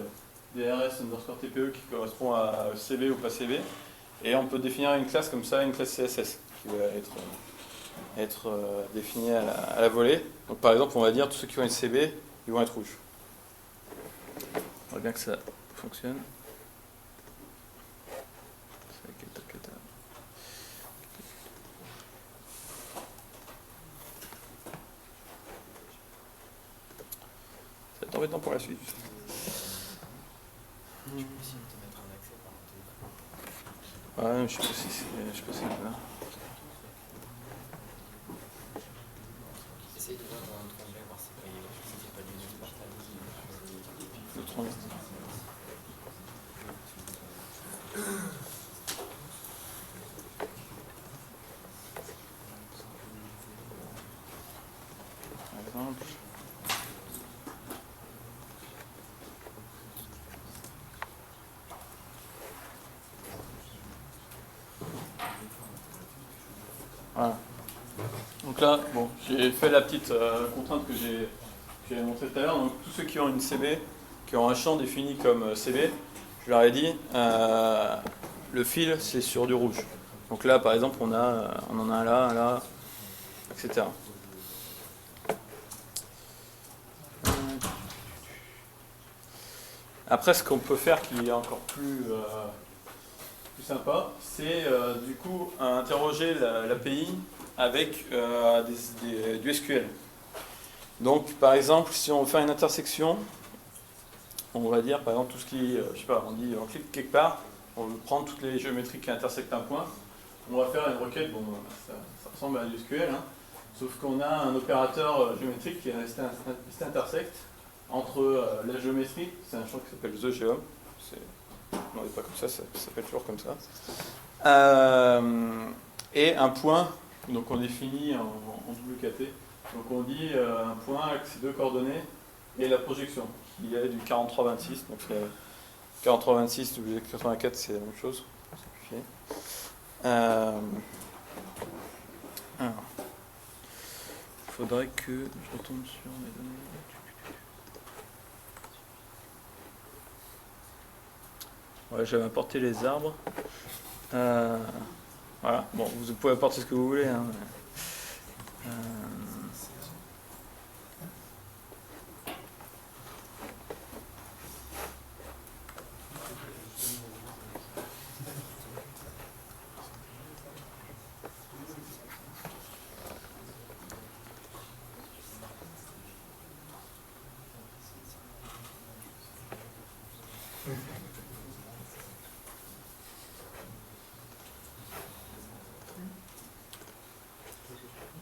DRS_TPE qui correspond à CV ou pas CV, et on peut définir une classe comme ça, une classe CSS, qui va être définie à la volée. Donc par exemple on va dire tous ceux qui vont être CB, ils vont être rouges. On voit bien que ça fonctionne. Ça va être embêtant pour la suite. Tu peux essayer de te mettre un accès par un Ouais, je sais pas si c'est là. Essaye de voir dans un autre onglet, voir si c'est pas du net partage. L'autre onglet. Par exemple. Voilà. Donc là, bon, j'ai fait la petite contrainte que j'avais montrée tout à l'heure. Donc tous ceux qui ont une CB, qui ont un champ défini comme CB, je leur ai dit, le fil c'est sur du rouge. Donc là, par exemple, on en a un là, etc. Après, ce qu'on peut faire qui est encore plus sympa, c'est du coup interroger l'API avec du SQL. Donc, par exemple, si on veut faire une intersection, on va dire, par exemple, tout ce qui, je sais pas, on clique quelque part, on veut prendre toutes les géométries qui intersectent un point, on va faire une requête, bon, ça ressemble à du SQL, hein, sauf qu'on a un opérateur géométrique qui est resté intersect entre la géométrie, c'est un champ qui s'appelle TheGeom, non, pas comme ça s'appelle toujours comme ça, et un point, donc on définit en WKT, donc on dit un point avec ses deux coordonnées et la projection, qui est du 4326, donc 4326 W84 c'est la même chose. Alors, il faudrait que je retombe sur mes données. Ouais, j'avais apporté les arbres. Voilà, bon, vous pouvez apporter ce que vous voulez. Hein.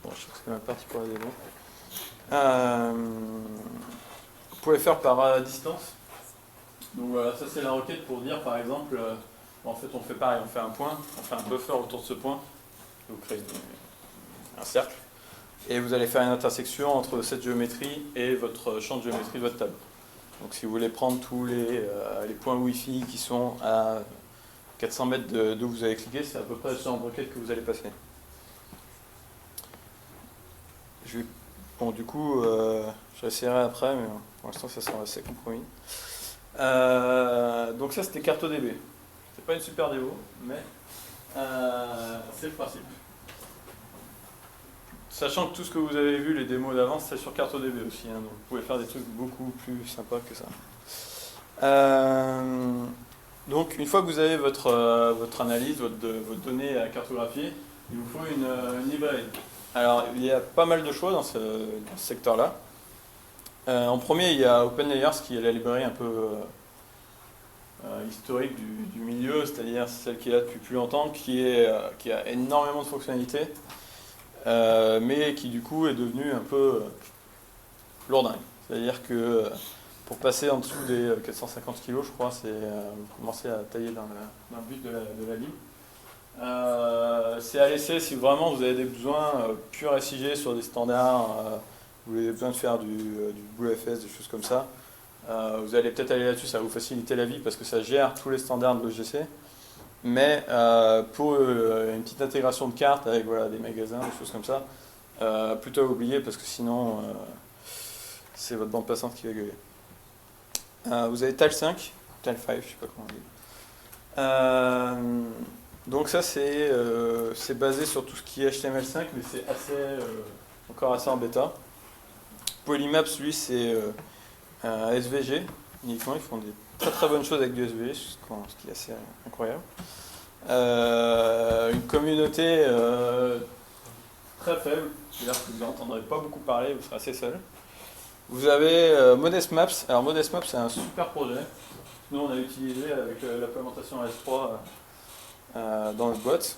Bon, je sais que c'est ma partie pour la démo. Vous pouvez faire par distance. Donc voilà, ça c'est la requête pour dire par exemple, en fait on fait pareil, on fait un point, on fait un buffer autour de ce point, vous créez un cercle, et vous allez faire une intersection entre cette géométrie et votre champ de géométrie de votre table. Donc si vous voulez prendre tous les points Wi-Fi qui sont à 400 mètres d'où vous avez cliqué, c'est à peu près le genre de requête que vous allez passer. Bon, du coup, j'essaierai après, mais pour l'instant, ça sera assez compromis. Donc ça, c'était CartoDB. C'est pas une super démo, mais c'est le principe. Sachant que tout ce que vous avez vu, les démos d'avance, c'est sur CartoDB aussi. Hein, donc vous pouvez faire des trucs beaucoup plus sympas que ça. Donc une fois que vous avez votre analyse, votre donnée à cartographier, il vous faut une librairie. Alors il y a pas mal de choses dans ce secteur-là. En premier, il y a OpenLayers qui est la librairie un peu historique du milieu, c'est-à-dire celle qui est là depuis plus longtemps, qui a énormément de fonctionnalités, mais qui du coup est devenue un peu lourdingue. C'est-à-dire que pour passer en dessous des 450 kg, je crois, c'est commencer à tailler dans le but de la ligne. C'est à laisser si vraiment vous avez des besoins purs SIG sur des standards, vous avez besoin de faire du BlueFS, des choses comme ça. Vous allez peut-être aller là-dessus, ça va vous faciliter la vie parce que ça gère tous les standards de l'OGC. Mais pour une petite intégration de cartes avec voilà, des magasins, des choses comme ça, plutôt à oublier parce que sinon c'est votre bande passante qui va gueuler. Vous avez TAL 5, TAL 5, je sais pas comment on dit. Donc ça c'est basé sur tout ce qui est HTML5, mais c'est encore assez en bêta. Polymaps, lui, c'est SVG uniquement. Ils font des très très bonnes choses avec du SVG, ce qui est assez incroyable. Une communauté très faible, c'est-à-dire que vous n'entendrez pas beaucoup parler, vous serez assez seul. Vous avez Modest Maps. Alors Modest Maps, c'est un super projet. Nous, on a utilisé avec l'implémentation S3 dans notre boîte.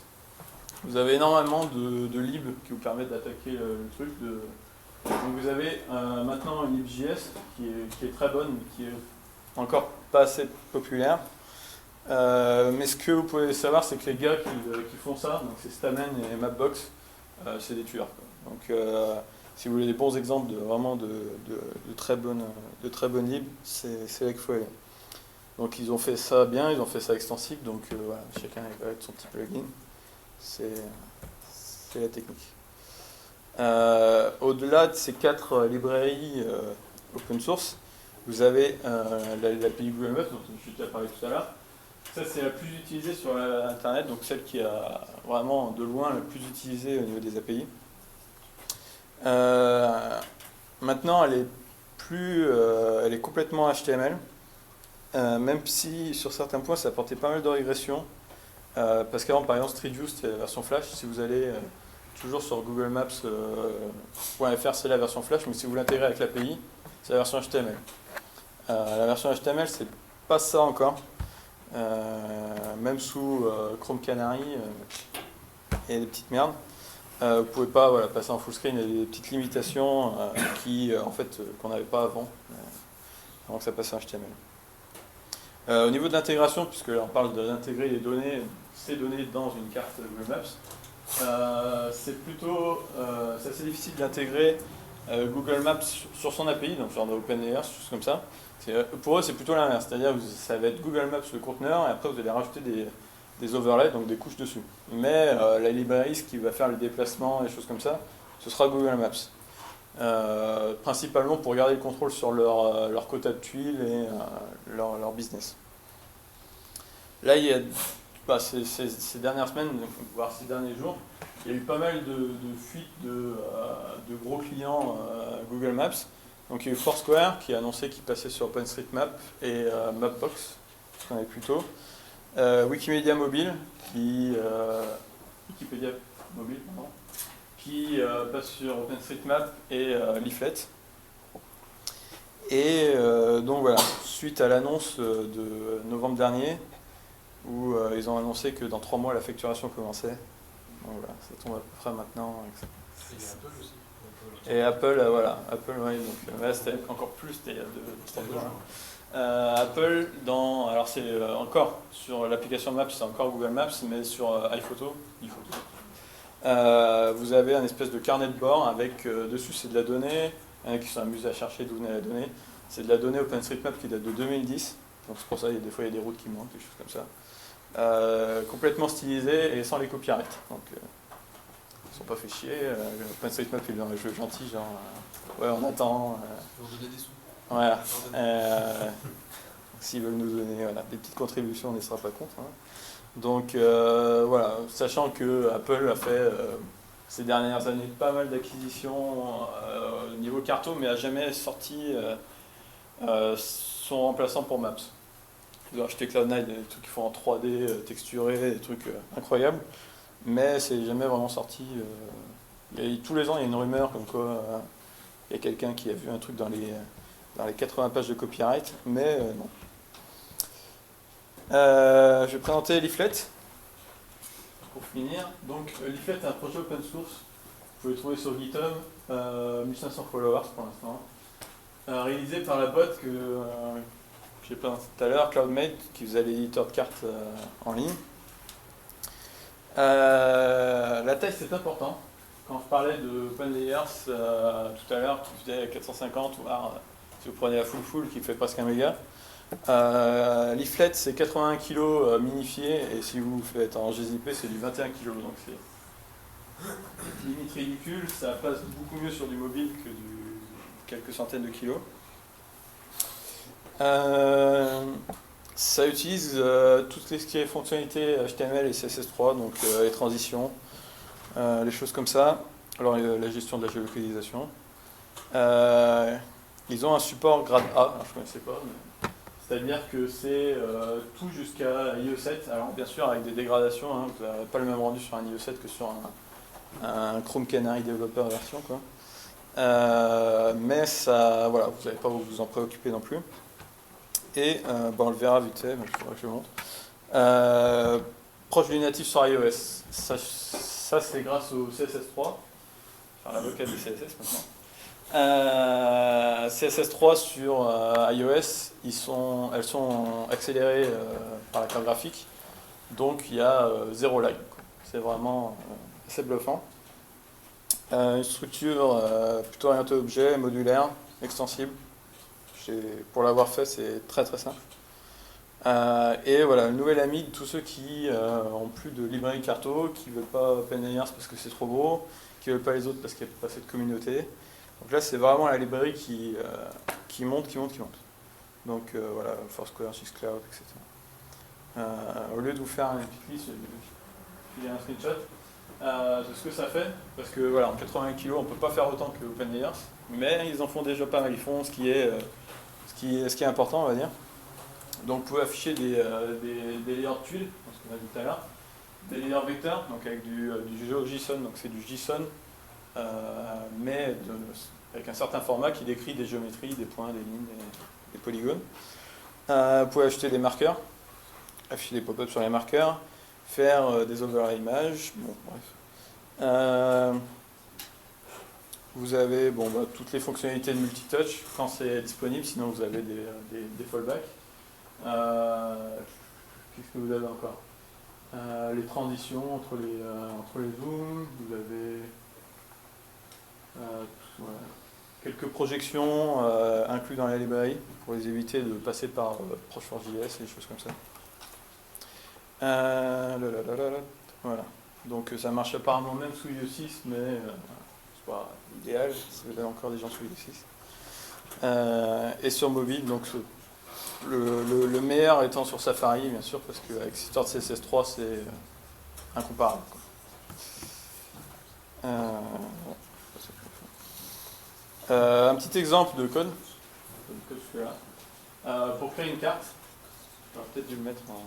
Vous avez énormément de libs qui vous permettent d'attaquer le truc. Donc vous avez maintenant une libjs qui est très bonne, mais qui est encore pas assez populaire. Mais ce que vous pouvez savoir, c'est que les gars qui font ça, donc c'est Stamen et Mapbox, c'est des tueurs. Donc si vous voulez des bons exemples de très bonnes libs, c'est là qu'il faut aller. Donc ils ont fait ça bien, ils ont fait ça extensif, donc voilà, chacun avec son petit plugin. c'est la technique. Au-delà de ces 4 librairies open source, vous avez l'API Google Maps, dont je t'ai parlé tout à l'heure. Ça, c'est la plus utilisée sur Internet, donc celle qui a vraiment de loin la plus utilisée au niveau des API. Maintenant, elle est complètement HTML, même si sur certains points, ça apportait pas mal de régression. Parce qu'avant, par exemple, Street View, c'était la version Flash. Si vous allez toujours sur Google Maps.fr, c'est la version Flash, mais si vous l'intégrez avec l'API, c'est la version HTML. La version HTML, c'est pas ça encore. Même sous Chrome Canary et des petites merdes. Vous pouvez pas passer en full screen, il y a des petites limitations qu'on n'avait pas avant que ça passe en HTML. Au niveau de l'intégration, puisque là on parle d'intégrer ces données dans une carte Google Maps, c'est assez difficile d'intégrer Google Maps sur son API, donc genre OpenLayers, choses comme ça. Pour eux, c'est plutôt l'inverse, c'est-à-dire que ça va être Google Maps le conteneur, et après vous allez rajouter des overlays, donc des couches dessus. Mais la librairie, ce qui va faire le déplacement et choses comme ça, ce sera Google Maps. Principalement pour garder le contrôle sur leur quota de tuiles et leur business. Là, il y a ces dernières semaines, voire ces derniers jours, il y a eu pas mal de fuites de gros clients Google Maps. Donc il y a eu Foursquare qui a annoncé qu'il passait sur OpenStreetMap et Mapbox, ce qu'on avait plus tôt. Wikimedia Mobile qui passe sur OpenStreetMap et Leaflet. Et donc voilà, suite à l'annonce de novembre dernier, où ils ont annoncé que dans 3 mois la facturation commençait. Donc voilà, ça tombe à peu près maintenant. Il y a Apple aussi. Et Apple, Apple, ouais, donc c'était encore plus, c'était il y a 2 jours. Apple, alors c'est encore sur l'application Maps, c'est encore Google Maps, mais sur iPhoto, vous avez un espèce de carnet de bord avec dessus c'est de la donnée. Il y en a qui sont amusés à chercher d'où venait la donnée. C'est de la donnée OpenStreetMap qui date de 2010, donc c'est pour ça qu'il y a des fois des routes qui manquent, des choses comme ça. Complètement stylisées et sans les copyrights. Donc ils sont pas fait chier. OpenStreetMap il est dans le jeu gentil, genre ouais on attend. Ils vont donner des sous. Voilà. S'ils veulent nous donner des petites contributions, on ne sera pas contre. Hein. Donc voilà, sachant que Apple a fait ces dernières années pas mal d'acquisitions au niveau carto, mais n'a jamais sorti son remplaçant pour Maps. Ils ont acheté Cloud9, des trucs qui font en 3D, texturés, des trucs incroyables, mais c'est jamais vraiment sorti. Tous les ans, il y a une rumeur comme quoi il y a quelqu'un qui a vu un truc dans les 80 pages de copyright, mais non. Je vais présenter Leaflet pour finir. Donc Leaflet est un projet open source. Vous pouvez le trouver sur GitHub, 1500 followers pour l'instant. Réalisé par la boîte que j'ai présenté tout à l'heure, CloudMate, qui faisait l'éditeur de cartes en ligne. La taille c'est important. Quand je parlais de OpenLayers tout à l'heure, qui faisait 450, voire si vous prenez la full qui fait presque 1 méga. Leaflet c'est 81 kg minifié et si vous faites en gzip c'est du 21 kg, donc c'est limite ridicule, ça passe beaucoup mieux sur du mobile que quelques centaines de kilos. Ça utilise toutes les fonctionnalités HTML et CSS3, donc les transitions, les choses comme ça, alors la gestion de la géolocalisation. Ils ont un support grade A, alors je ne connaissais pas, mais c'est-à-dire que c'est tout jusqu'à IE7, alors bien sûr avec des dégradations, hein, vous n'avez pas le même rendu sur un IE7 que sur un Chrome Canary Developer version, quoi. Mais ça, voilà, vous n'allez pas vous en préoccuper non plus. Et on le verra vite fait, il faudra que je le montre. Proche du natif sur iOS, ça c'est grâce au CSS3, enfin l'avocat du CSS maintenant. CSS3 sur iOS, elles sont accélérées par la carte graphique, donc il y a 0 lag. C'est vraiment assez bluffant. Une structure plutôt orientée objet, modulaire, extensible. Pour l'avoir fait, c'est très très simple. Et voilà, le nouvel ami de tous ceux qui ont plus de librairie carto, qui ne veulent pas OpenLayers parce que c'est trop gros, qui ne veulent pas les autres parce qu'il n'y a pas assez de communauté. Donc là, c'est vraiment la librairie qui monte. Donc voilà, Foursquare, Syscloud, etc. Au lieu de vous faire une petite liste, je vais vous filer un screenshot de ce que ça fait, parce que voilà, en 80 kg, on ne peut pas faire autant que OpenLayers, mais ils en font déjà pas mal, ils font ce qui est important, on va dire. Donc vous pouvez afficher des layers de tuiles, ce qu'on a vu tout à l'heure, des layers vecteurs, donc avec du GeoJSON, donc c'est du JSON, mais avec un certain format qui décrit des géométries, des points, des lignes, des polygones. Vous pouvez ajouter des marqueurs, afficher des pop-ups sur les marqueurs, faire des overlay images, bon bref. Vous avez toutes les fonctionnalités de multitouch quand c'est disponible, sinon vous avez des fallbacks. Qu'est-ce que vous avez encore? Les transitions entre les zooms, vous avez voilà, quelques projections inclus dans la librairie pour les éviter de passer par Proche4JS et des choses comme ça. Voilà. Donc ça marche apparemment même sous IE 6, mais c'est pas idéal, il y a encore des gens sous IE 6. Et sur mobile, donc le meilleur étant sur Safari, bien sûr, parce qu'avec cette histoire de CSS3, c'est incomparable. Un petit exemple de code. Pour créer une carte, j'aurais peut-être dû le mettre en...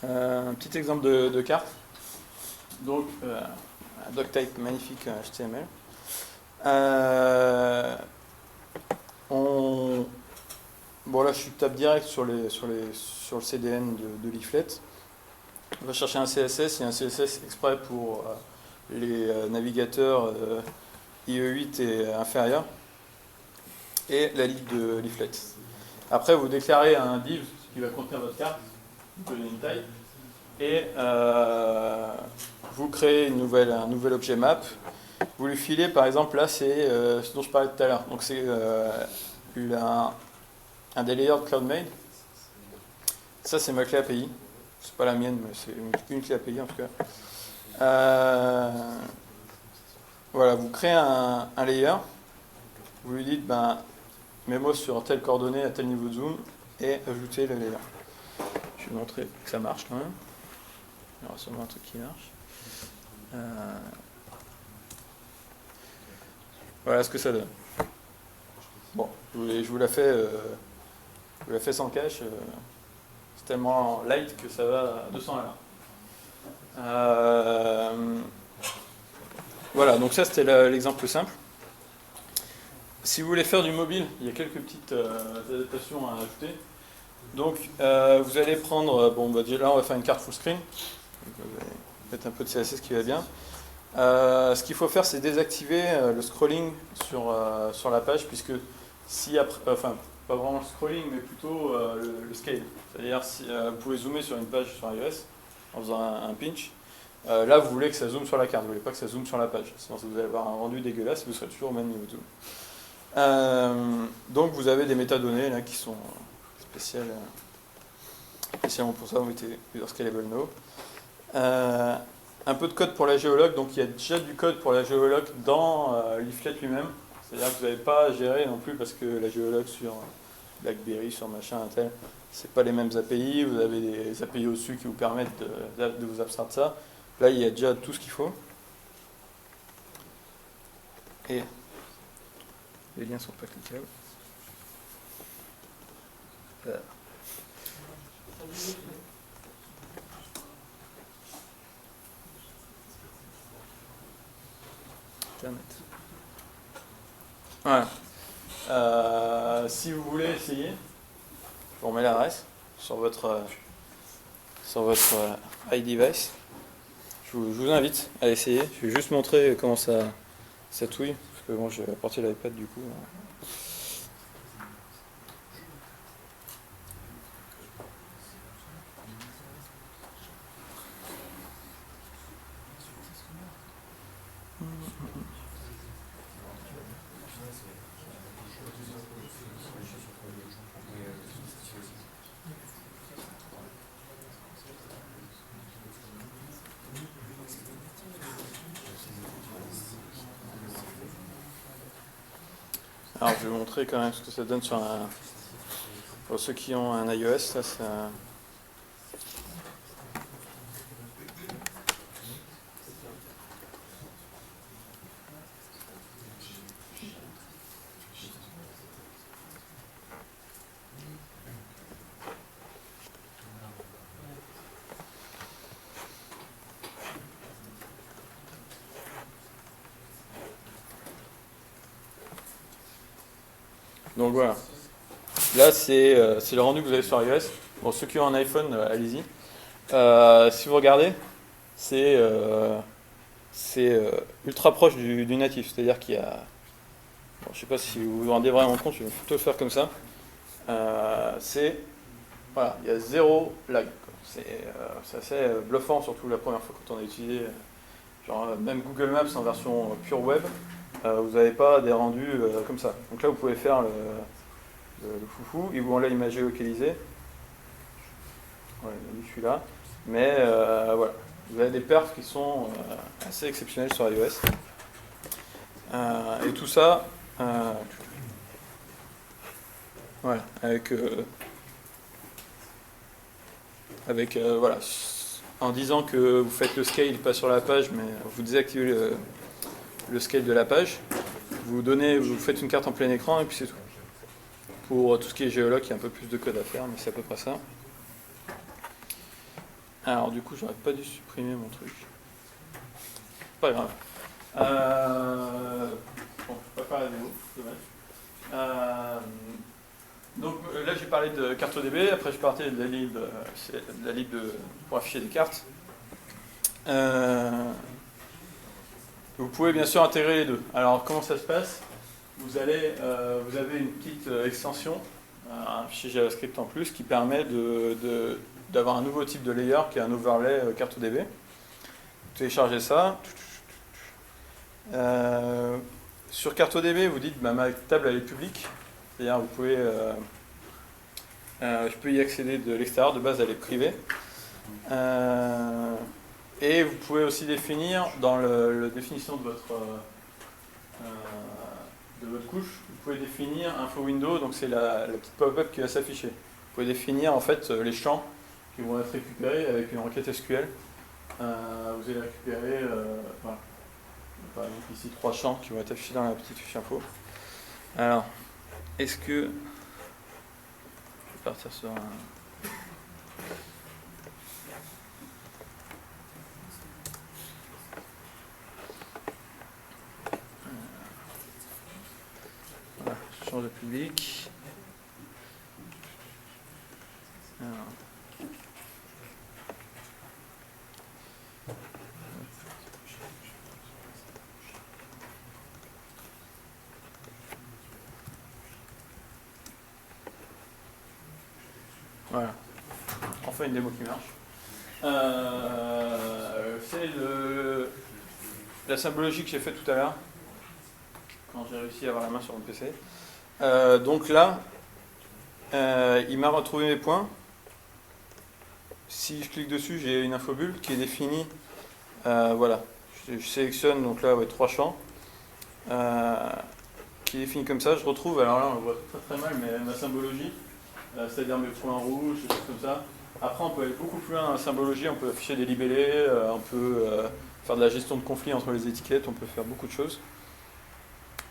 Un petit exemple de carte. Donc, un doctype magnifique HTML. Bon, là, je tape direct sur le CDN de Leaflet. On va chercher un CSS. Il y a un CSS exprès pour les navigateurs IE8 et inférieurs. Et la liste de Leaflet. Après, vous déclarez un div qui va contenir votre carte. Vous donnez une taille. Et vous créez un nouvel objet map. Vous lui filez, par exemple, là, c'est ce dont je parlais tout à l'heure. Donc, c'est un des layers de CloudMade. Ça, c'est ma clé API. C'est pas la mienne, mais c'est une clé API en tout cas. Voilà, vous créez un layer. Vous lui dites, mets-moi sur telle coordonnée à tel niveau de zoom et ajoutez le layer. Je vais montrer que ça marche quand même. Il y aura sûrement un truc qui marche. Voilà ce que ça donne. Bon, je vous la fais sans cache. C'est tellement light que ça va à 200 à l'heure. Voilà, donc ça c'était l'exemple simple. Si vous voulez faire du mobile, il y a quelques petites adaptations à ajouter. Donc vous allez prendre, déjà là on va faire une carte full screen. Vous allez mettre un peu de CSS qui va bien. Ce qu'il faut faire, c'est désactiver le scrolling sur la page, puisque si après, enfin pas vraiment le scrolling, mais plutôt le scale. C'est-à-dire si vous pouvez zoomer sur une page sur iOS en faisant un pinch. Là, vous voulez que ça zoome sur la carte, vous voulez pas que ça zoome sur la page, sinon vous allez avoir un rendu dégueulasse et vous serez toujours au même niveau de zoom. Donc vous avez des métadonnées là qui sont spécialement pour ça, on mettait User Scalable No. Un peu de code pour la géologue, donc il y a déjà du code pour la géologue dans Leaflet lui-même. C'est-à-dire que vous n'avez pas à gérer non plus parce que la géologue sur BlackBerry, sur machin, un tel, c'est pas les mêmes API. Vous avez des API au-dessus qui vous permettent de vous abstraire de ça. Là, il y a déjà tout ce qu'il faut. Et les liens sont pas cliquables. Voilà. Si vous voulez essayer, je vous remets l'adresse sur votre iDevice. Je vous invite à essayer. Je vais juste montrer comment ça touille, parce que moi j'ai apporté l'iPad du coup. Alors je vais vous montrer quand même ce que ça donne sur pour ceux qui ont un iOS. Ça. Donc voilà. Là, c'est le rendu que vous avez sur iOS. Bon, ceux qui ont un iPhone, allez-y. Si vous regardez, c'est ultra proche du natif. C'est-à-dire qu'il y a... Bon, je ne sais pas si vous vous rendez vraiment compte, je vais plutôt le faire comme ça. Voilà, il y a zéro lag. C'est assez bluffant, surtout la première fois quand on a utilisé même Google Maps en version pure web. Vous n'avez pas des rendus comme ça. Donc là, vous pouvez faire le foufou. Il vous enlève l'image géolocalisée. Ouais, je suis là. Mais voilà, vous avez des perfs qui sont assez exceptionnels sur iOS. Et tout ça, voilà, avec voilà, en disant que vous faites le scale pas sur la page, mais vous désactivez le scale de la page. Vous faites une carte en plein écran et puis c'est tout. Pour tout ce qui est géologue, il y a un peu plus de code à faire, mais c'est à peu près ça. Alors du coup, j'aurais pas dû supprimer mon truc. Pas grave. Bon, je vais pas faire la démo, dommage. Donc là, j'ai parlé de CartoDB, après je partais de la lib pour afficher des cartes. Vous pouvez bien sûr intégrer les deux. Alors comment ça se passe ? Vous avez une petite extension, un fichier JavaScript en plus, qui permet d'avoir un nouveau type de layer qui est un overlay CartoDB. Vous téléchargez ça. Sur CartoDB, vous dites ma table elle est publique, c'est-à-dire vous pouvez, je peux y accéder de l'extérieur, de base elle est privée. Et vous pouvez aussi définir dans la définition de votre couche, vous pouvez définir info window, donc c'est la petite pop-up qui va s'afficher. Vous pouvez définir en fait les champs qui vont être récupérés avec une requête SQL. Vous allez récupérer voilà, par exemple ici 3 champs qui vont être affichés dans la petite fiche info. Alors, est-ce que je vais partir sur un... Voilà, je change de public. Alors. Voilà. Enfin une démo qui marche. C'est la symbologie que j'ai fait tout à l'heure quand j'ai réussi à avoir la main sur mon PC. Donc là, il m'a retrouvé mes points. Si je clique dessus, j'ai une infobulle qui est définie. Voilà. Je sélectionne donc là 3 champs. Qui est définie comme ça. Je retrouve, alors là on le voit très très mal, mais ma symbologie. C'est-à-dire mes points rouges, des choses comme ça. Après, on peut aller beaucoup plus loin dans la symbologie, on peut afficher des libellés, on peut faire de la gestion de conflits entre les étiquettes, on peut faire beaucoup de choses.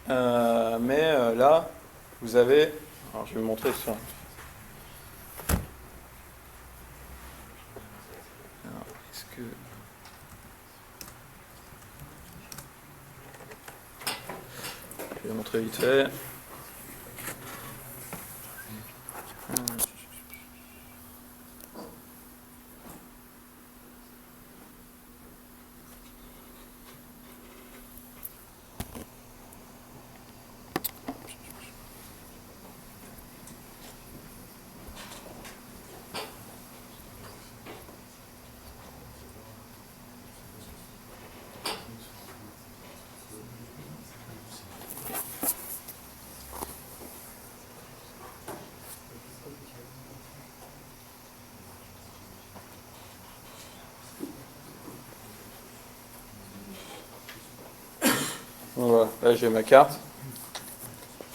Mais là, vous avez... Alors, je vais vous montrer ça. Alors, est-ce que... Je vais vous montrer vite fait. Voilà, là j'ai ma carte.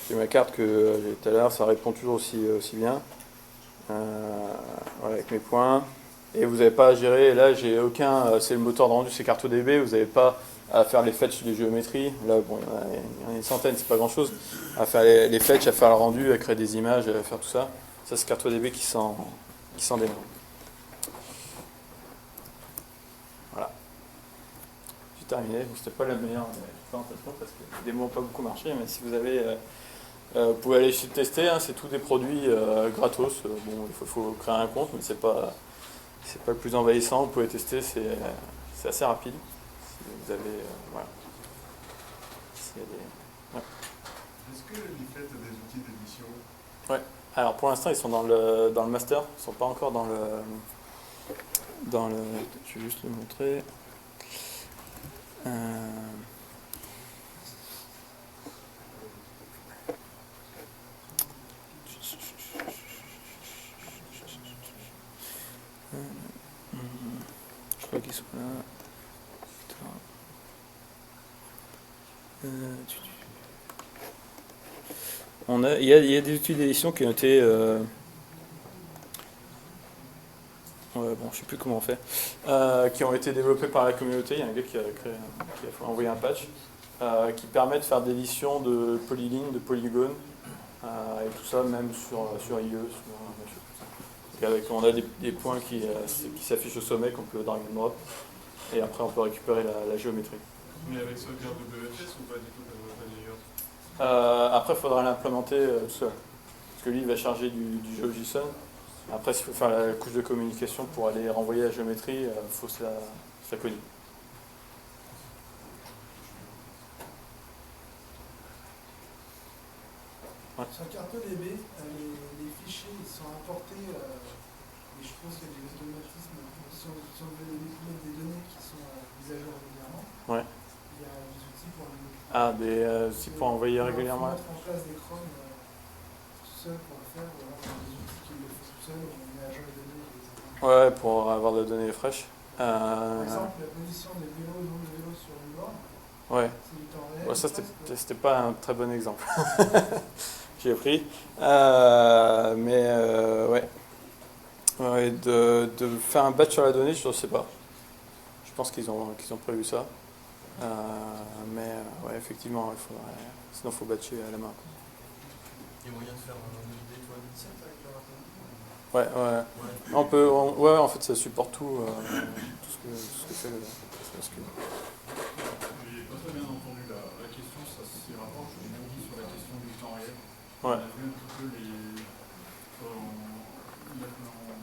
j'ai ma carte que j'ai tout à l'heure, ça répond toujours aussi bien. Voilà, avec mes points. Et vous n'avez pas à gérer, là j'ai aucun, c'est le moteur de rendu, c'est CartoDB, vous n'avez pas à faire les fetch des géométries. Là, bon, il y en a une centaine, c'est pas grand chose. À faire les fetch, à faire le rendu, à créer des images, à faire tout ça. Ça, c'est CartoDB qui s'en démarre. Voilà. J'ai terminé. Bon, c'était pas la meilleure présentation parce que les démos n'ont pas beaucoup marché, mais si vous avez. Vous pouvez aller tester, hein, c'est tous des produits gratos. Bon, il faut créer un compte, mais c'est pas le plus envahissant. Vous pouvez tester, c'est assez rapide. Si vous avez. Voilà. S'il y a des... ouais. Est-ce que vous faites des outils d'édition? Ouais. Alors pour l'instant, ils sont dans le master. Ils ne sont pas encore dans le. Je vais juste le montrer. Je crois qu'ils sont là. Il y a des outils d'édition qui ont été. Bon, je sais plus comment on fait. Qui ont été développés par la communauté. Il y a un gars qui a envoyé un patch qui permet de faire de l'édition de polylignes, de polygones et tout ça même sur IE. On a des points qui s'affichent au sommet qu'on peut drag and drop et après on peut récupérer la géométrie. Mais avec sauvegarde de WFS ou pas du tout d'ailleurs? Après il faudra l'implémenter tout seul. Parce que lui il va charger du GeoJSON. Après s'il faut faire la couche de communication pour aller renvoyer la géométrie, il faut se la coder. Ouais. Sur CartoDB, les fichiers ils sont importés et je pense qu'il y a des automatismes. Si on veut mettre des données qui sont mises à jour régulièrement, Ouais. il y a des outils pour les Des outils pour envoyer régulièrement. mettre en place des Chrome tout seul pour le faire, ou alors il y a des outils qui le font tout seul, où on met à jour les données. Ouais, pour avoir des données fraîches. Par exemple, la position des vélos, nombre de vélos sur une borne, Ouais. c'est du temps réel. Ouais, ça c'était pas un très bon exemple. J'ai pris. Ouais. Ouais, de faire un batch sur la donnée, je ne sais pas. Je pense qu'ils ont prévu ça. Ouais, effectivement, sinon il faut batcher à la main. Il y a moyen de faire un update ou un set avec le rapport? Ouais. Ouais, en fait, ça supporte tout ce que fait le. J'ai pas très bien entendu la question, ça s'y rapporte, je l'ai dit sur la question du temps réel. Ouais. On a vu un petit peu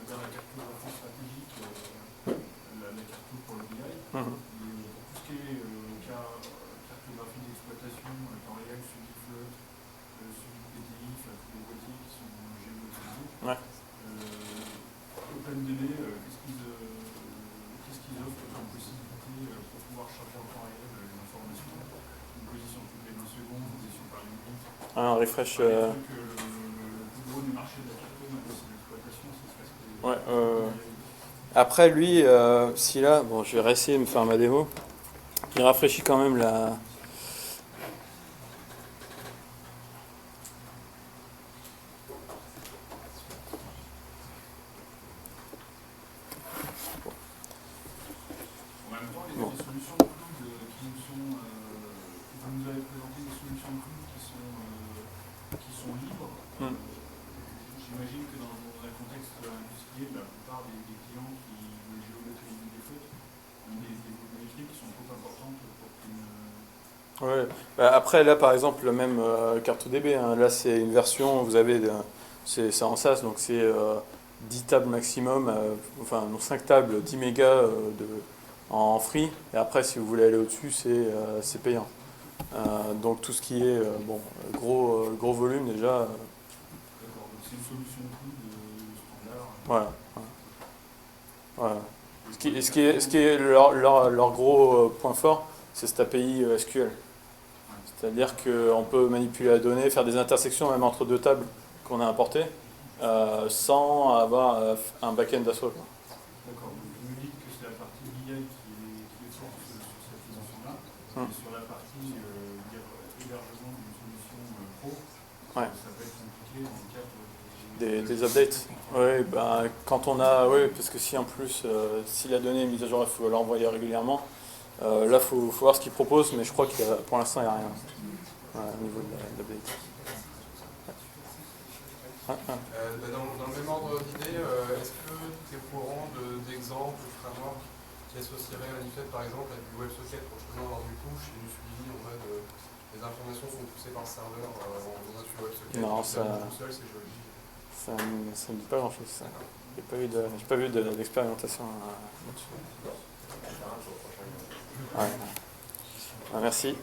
dans la cartographie stratégique, la carto pour le BI. Mhm. Pour tout ce qui est cartographie d'exploitation, temps réel, suivi de flotte, suivi de PTI, tous les boîtiers qui sont géolocalisés. Ouais. OpenDB, qu'est-ce qu'ils offrent comme possibilité pour pouvoir charger en temps réel les informations, une position toutes les 2 secondes, une position par minute. Un refresh. Le plus gros du marché de la carto, maintenant c'est l'exploitation, c'est ce que Ouais. Après lui, si là, bon, je vais réessayer de me faire ma démo. Il rafraîchit quand même la. En même temps, il y a des solutions de cloud qui nous sont. Vous nous avez présenté des solutions de cloud qui sont libres. J'imagine que dans un contexte industriel, la plupart des clients qui veulent géolocaliser des flottes ont des volumétries qui sont trop importantes pour qu'une. Ouais. Après là par exemple le même CartoDB, hein, là c'est une version, vous avez c'est en SaaS donc c'est 10 tables maximum, enfin non 5 tables, 10 mégas en free et après si vous voulez aller au-dessus c'est payant. Donc tout ce qui est gros volume déjà. D'accord, donc c'est une solution de cloud standard. Voilà. Ce qui est leur gros point fort, c'est cette API SQL. C'est-à-dire qu'on peut manipuler la donnée, faire des intersections même entre 2 tables qu'on a importées, sans avoir un back-end d'assaut. D'accord, donc vous me dites que c'est la partie BI qui est forte sur cette dimension-là, et sur la partie hébergement d'une solution pro, Ouais. Ça peut être compliqué dans le cadre Des updates. Oui, ben, quand on a, oui, parce que si en plus, si la donnée est mise à jour, il faut l'envoyer régulièrement. Là, il faut voir ce qu'ils proposent, mais je crois que pour l'instant, il n'y a rien au niveau de l'update. Dans le même ordre d'idée, est-ce que tu es au courant d'exemples, de frameworks qui associeraient Manifest par exemple avec du WebSocket pour justement avoir du push et du suivi en mode les informations sont poussées par le serveur dans un tuyau WebSocket? Non, ça tout seul, c'est joli. ça me dit pas grand-chose. J'ai pas vu d'expérimentation là-dessus. Ouais. Merci.